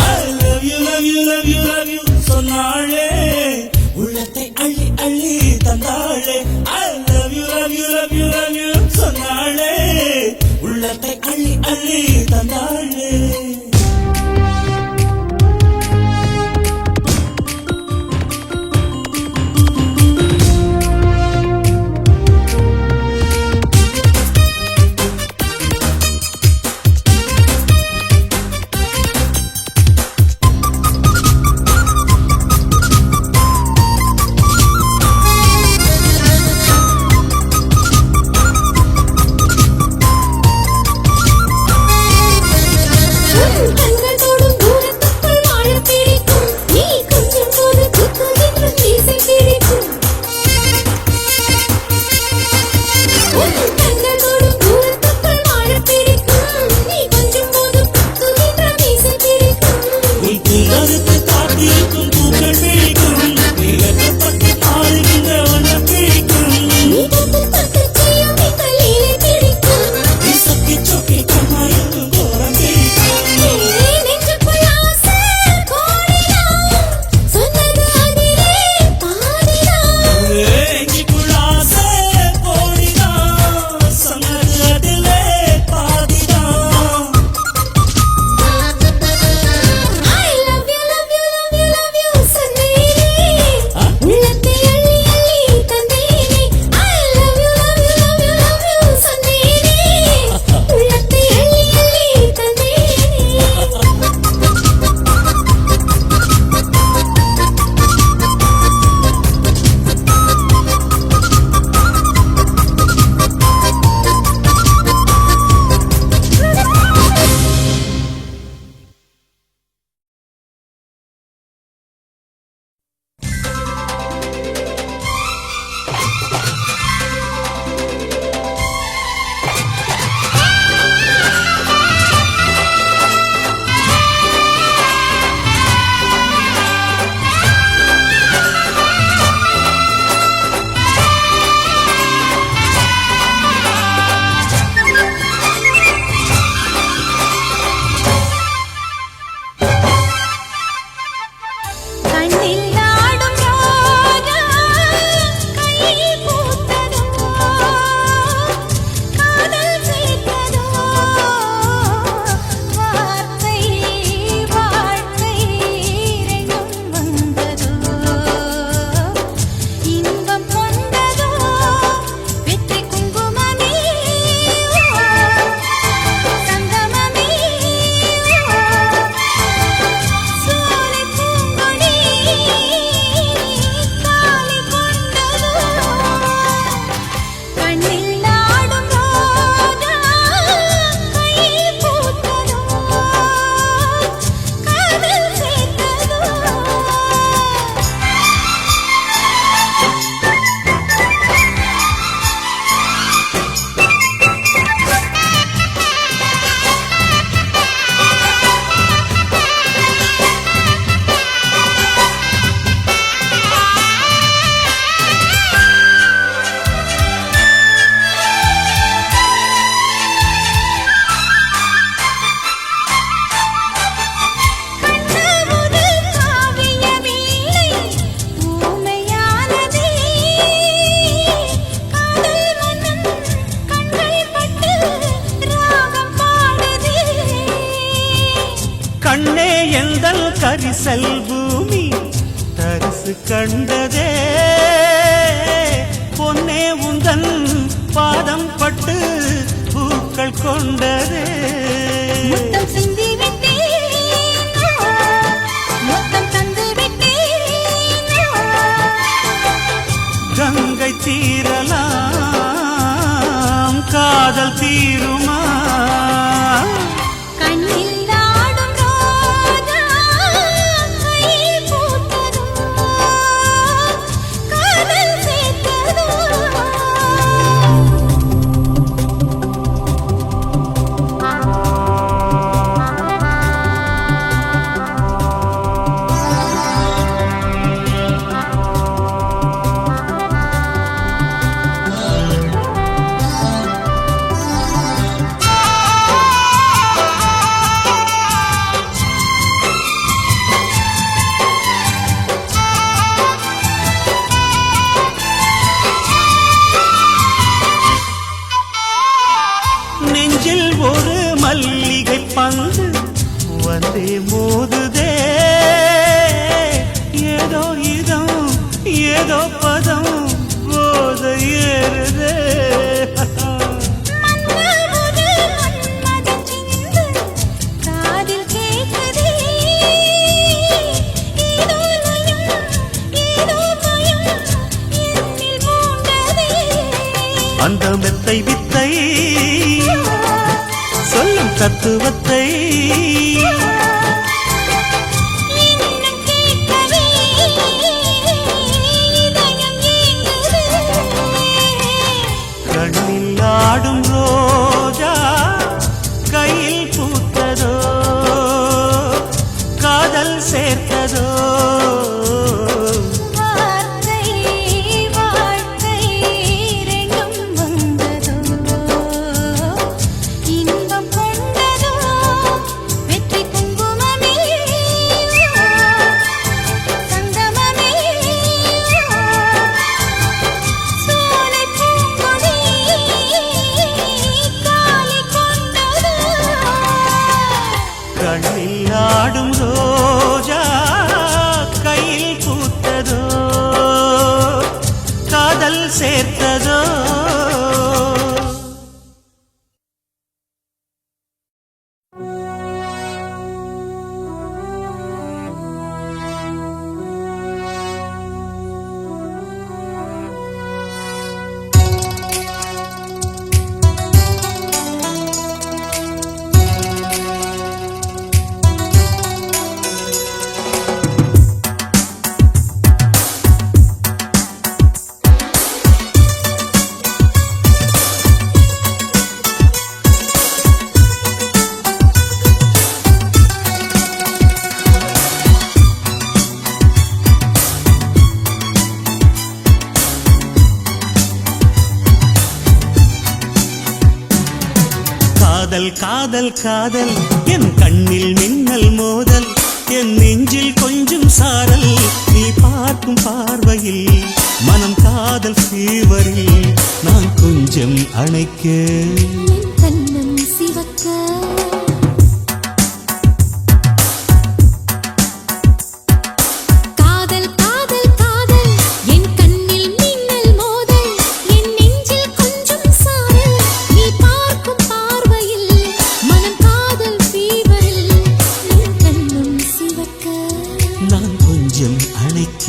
I love you, love you, love you, love you. சொன்னாளே உள்ளத்தை அள்ளி அள்ளி தந்தாளே. I love you, love you, love you, love you. சொன்னாளே உள்ளத்தை அள்ளி அள்ளி தந்தாளே. எந்தல் கரிசல் பூமி தரிசு கண்டதே பொன்னே உந்தன் பாதம் பட்டு பூக்கள் கொண்டதே முத்தம் சிந்தி விட்டேன் முத்தம் தந்து விட்டேன் கங்கை தீரலாம் காதல் தீருமா கண்ணில் ஆடும் ரோஜா கையில் பூத்ததோ காதல் சேர்த்ததோ நெஞ்சில் ஒரு மல்லிகை பந்து வந்தே மோதுதே ஏதோ இதம் ஏதோ பதம் போத ஏறுதே மன்னவது மன்மதன் சிந்து காதில் கேட்குதே ஏதோ லயம் ஏதோ பயம் என்னில் மூண்டதே அந்த மெத்தை வித்தை சொல்லும் தத்துவத்தை இன்னும் கேட்கவே இதயம் ஏங்குதே கண்ணில் ஆடும் ரோஜா கையில் பூத்ததோ காதல் சேர்த்ததோ வார்த்தை வாழ்க்கை ரெண்டும் வந்ததோ இன்பம் கொண்டதோ வெற்றி குங்குமமே சங்கமமே சோலை பூங்கொடி காலி கொண்டதோ கண்ணில் ஆடும் ரோஜா கையில் பூத்ததோ காதல் சேர்த்ததோ காதல் காதல் காதல் என் கண்ணில் மின்னல் மோதல் என் நெஞ்சில் கொஞ்சம் சாரல் நீ பார்க்கும் பார்வையில் மனம் காதல் ஃபீவரில் நான் கொஞ்சம் அணைக்க என் கண்ணம் சிவக்க காதல் காதல் காதல் என் கண்ணில் மின்னல் மோதல் என் நெஞ்சில் கொஞ்சம் சாரல் நீ பார்க்கும் பார்வையில் மனம் காதல் ஃபீவரில் என் கண்ணம் சிவக்க நான் கொஞ்சம் அணைக்க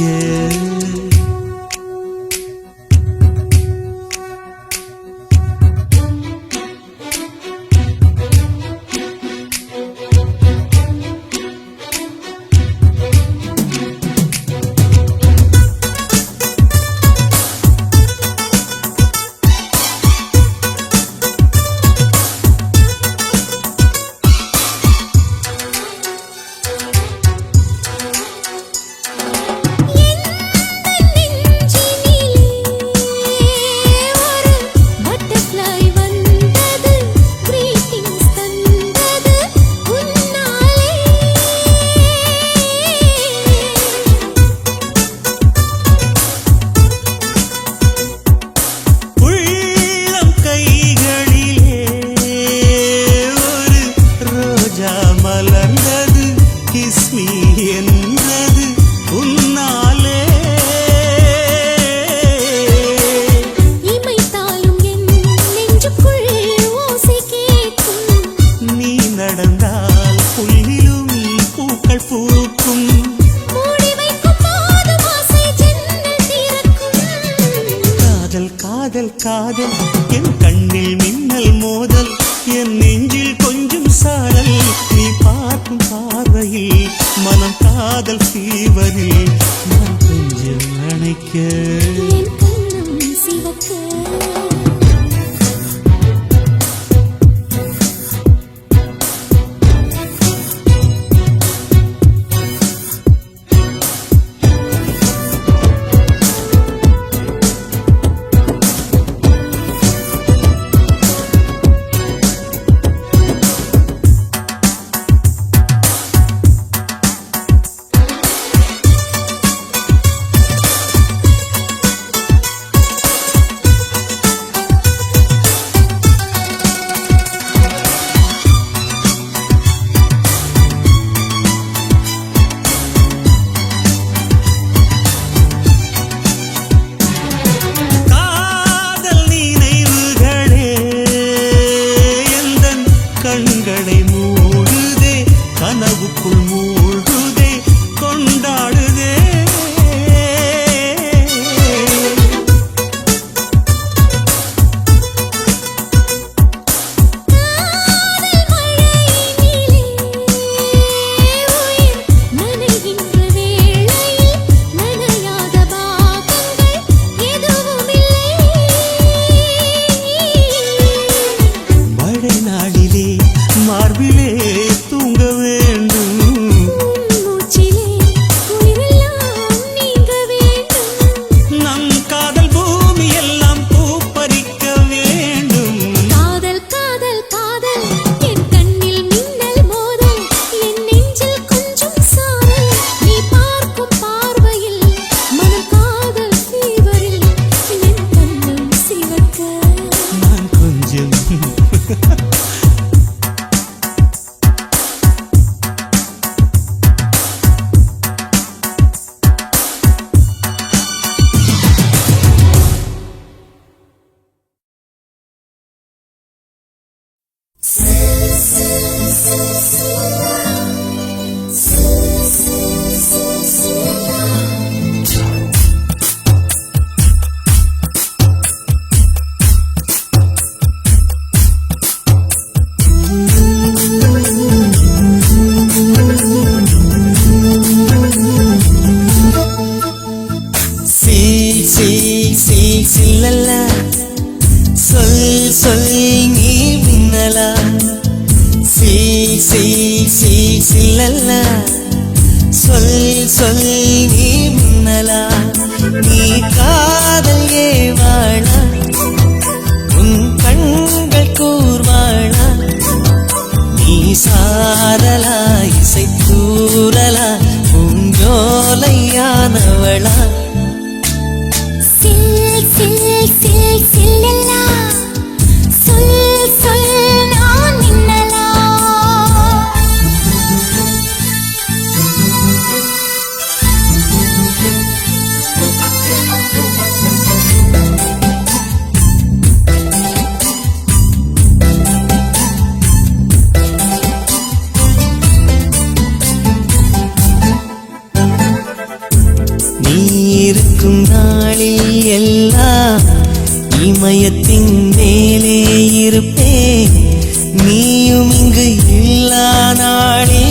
பூக்கும் மூடி வைக்கும் போதும் ஆசை ஜன்னல் திறக்கும். காதல் காதல் காதல் என் கண்ணில் மின்னல் மோதல் என் நெஞ்சில் கொஞ்சம் சாரல் நீ பார்க்கும் பார்வையில் மனம் காதல் ஃபீவரில் நான் கொஞ்சம் அணைக்க என் கண்ணம் சிவக்க. காதல் நினைவுகளே எந்தன் கண்களை மூடுதே கனவுக்குள் மூழ்குதே கொண்டாடுதே காதல் மழையினிலே உயிர் நனைகின்ற வேளையில் நனையாத பாவங்கள் எதுவுமில்லை. மழை நாளிலே மார்பிலே தூங்க வேண்டும் மூச்சிலே குளிரெல்லாம் நீங்க வேண்டும். நம் காதல் பூமி எல்லாம் பூ பறிக்க வேண்டும் காதல் காதல் காதல் என் கண்ணில் மின்னல் மோதல் என் நெஞ்சில் கொஞ்சம் சாரல் நீ பார்க்கும் பார்வையில் மனம் காதல் ஃபீவரில் என் கண்ணம் சிவக்க. நான் கொஞ்சம் சில்லல்லா சொல் சொல் நீ மின்னலா சில்லல்லா சொல் சொல் நீ மின்னலா நீ காதல் ஏவாளா உன் கண்கள் கூர்வாளா நீ சாரலா இசை தூரலா பூஞ்சோலையானவளா சில் சில் சில் சில்லல்லா சொல் சொல் நான் மின்னலா. நீ இருக்கும் நாளில் எல்லாம் இமயத்தின் மேலே இருப்பேன் நீயும் இங்கு இல்லா நாளே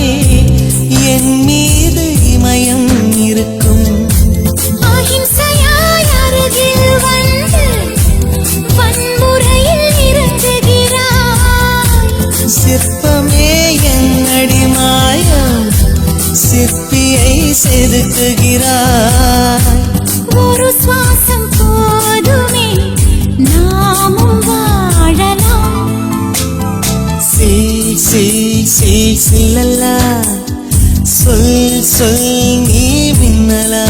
என் மீது இமயம் இருக்கும் அஹிம்சையாய் அருகில் வந்து வன்முறையில் இறங்குகிறாய். சிற்பமே என் அடிமாயம் சிற்பியை செதுக்குகிறாய் ஒரு சுவாசம் போதுமே நாமும் வாழலாம். சில்லல்லா சொல் சொல் நீ மின்னலா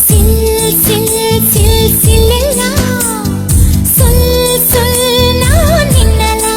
சில் சில் சில் சில்லல்லா சொல் சொல் நான் மின்னலா.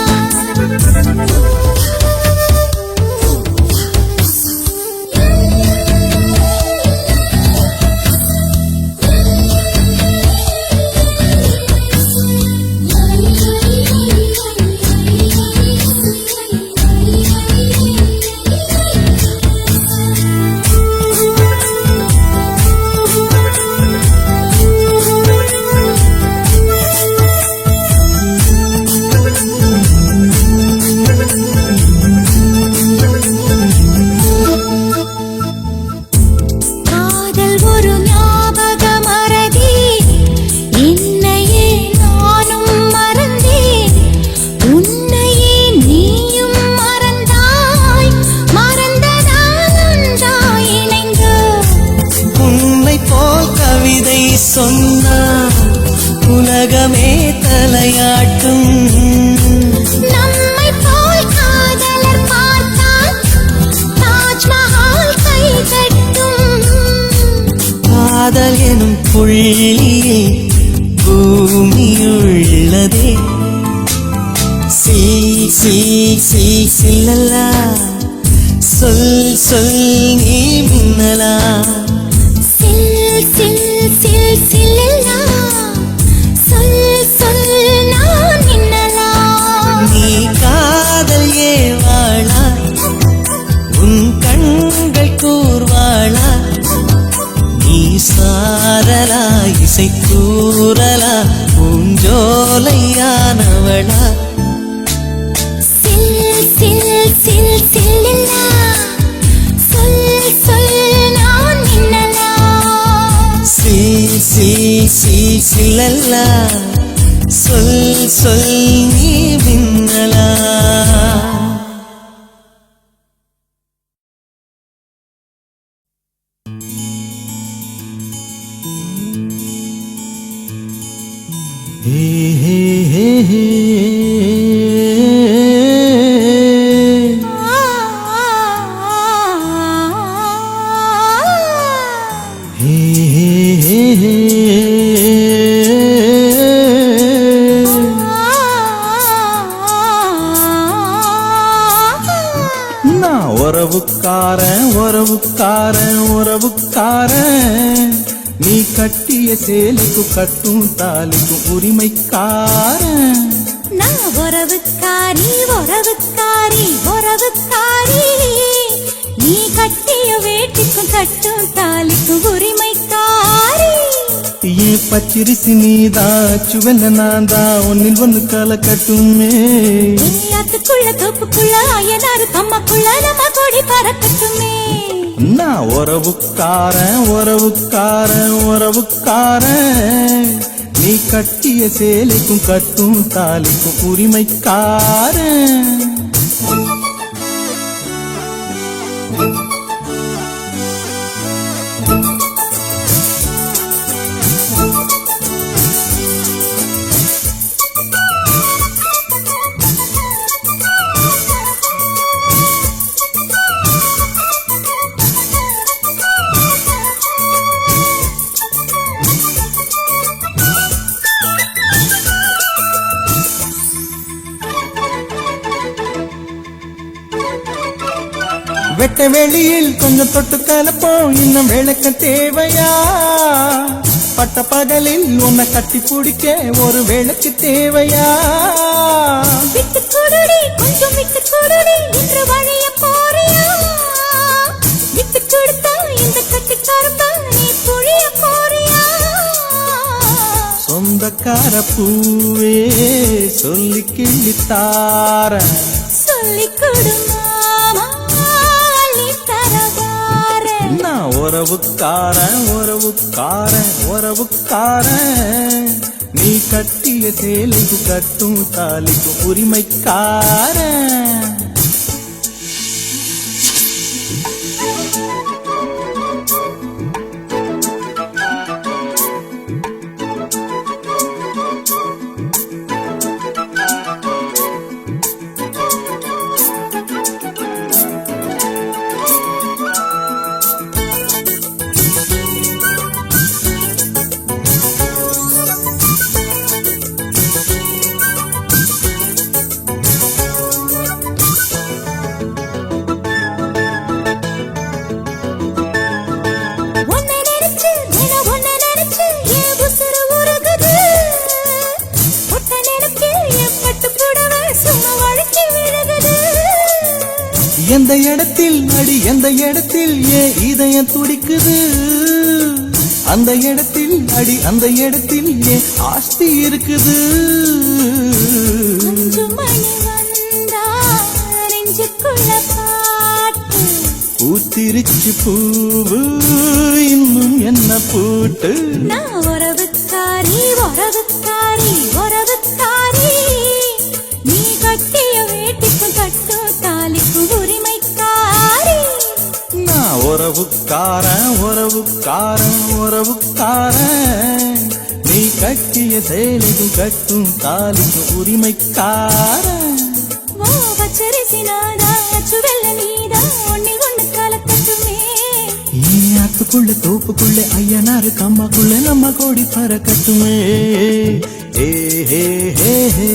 காதல் எனும் புள்ளியில் பூமியுள்ளதே சில்லல்லா சொல் சொல் நீ மின்னலா சில் சில் சில் சில்லல்லா சொல் சொல் நான் மின்னலா நீ காதல் ஏவாளா உன் கண்கள் கூர்வாளா நீ சாரலா இசை கூறலா பூஞ்சோலையானவளா சில் சில் சில் சில்லல்லா சொல் சொல் நான் மின்னலா சில்லல்லா சொல் சொல் நீ மின்னலா நான் உறவுக்காரன் உறவுக்காரன் உறவுக்காரன் நீ கட்டிய சேலைக்கும் கட்டும் தாலிக்கும் உரிமைக்காரன் நான் உறவுக்காரி உறவுக்காரி உறவுக்காரி நீ கட்டிய வேட்டிக்கும் கட்டும் தாலிக்கும் உரிமைக்காரி ஏன் பச்சிரிசி நீதான் சுவெல்ல நான் தான் ஒன்னில் ஒன்று கால கட்டுமே அதுக்குள்ள தோப்புக்குள்ள அயனாரு தம்மக்குள்ள நம்ம கொடி பறக்கட்டுமே நான் உறவுக்காரன் உறவுக்காரன் உறவுக்காரன் நீ கட்டிய சேலைக்கும் கட்டும் தாலிக்கும் உரிமைக்காரன் வெட்ட வெளியில் கொஞ்சம் தொட்டு கலப்போம் இன்னும் விளக்க தேவையா பட்ட பகலில் உன்னை கட்டி பிடிக்க ஒரு விளக்கு தேவையா விட்டு கொடுடி கொஞ்சம் விட்டு கொடுடி இன்று வழிய போறியா விட்டு கொடுத்தா இந்த கட்டிக்காரத்தா நீ புழிய போறியா சொந்தக்கார பூவே சொல்லி கிள்ளித்தார சொல்லி கொடுமாமா அள்ளி தரவாரேன் நான் உறவுக்காரன் உறவுக்காரன் உறவுக்காரன் நீ கட்டிய சேலைக்கு கட்டும் தாலிக்கும் உரிமைக்காரன் உன்னை நினைச்சு தினம் உன்னை நினைச்சு என் உசுரு உருகுது உன்னை நினைச்சு என் பட்டு புடவை சும்மா வழுக்கி விழுகுது எந்த இடத்தில் அடி எந்த இடத்தில் ஏன் இதயம் துடிக்குது அந்த இடத்தில் அடி அந்த இடத்தில் ஏன் ஆஸ்தி இருக்குது அஞ்சு மணி வந்தா நெஞ்சுக்குள்ள பாட்டு பூத்திருச்சு பூவு இன்னும் என்ன பூட்டு நான் உறவுக்காரி உறவுக்காரி உறவுக்காரி நீ கட்டிய வேட்டிக்கும் கட்டும் தாலிக்கும் உரிமைக்காரி நான் உறவுக்காரன் உறவுக்காரன் உறவுக்காரன் நீ கட்டிய சேலைக்கும் கட்டும் தாலிக்கும் உரிமைக்காரன் ஓ பச்சரிசி நாதா சுவெல்ல நீதா ஒன்னில் ஒண்ணு கலக்கட்டுமே ஏன் காட்டுக்குள்ள தோப்புக்குள்ள ஐயனாரு கம்மாக்குள்ள நம்ம கோடி பறக்கட்டுமே. ஏ ஹே ஹே ஹே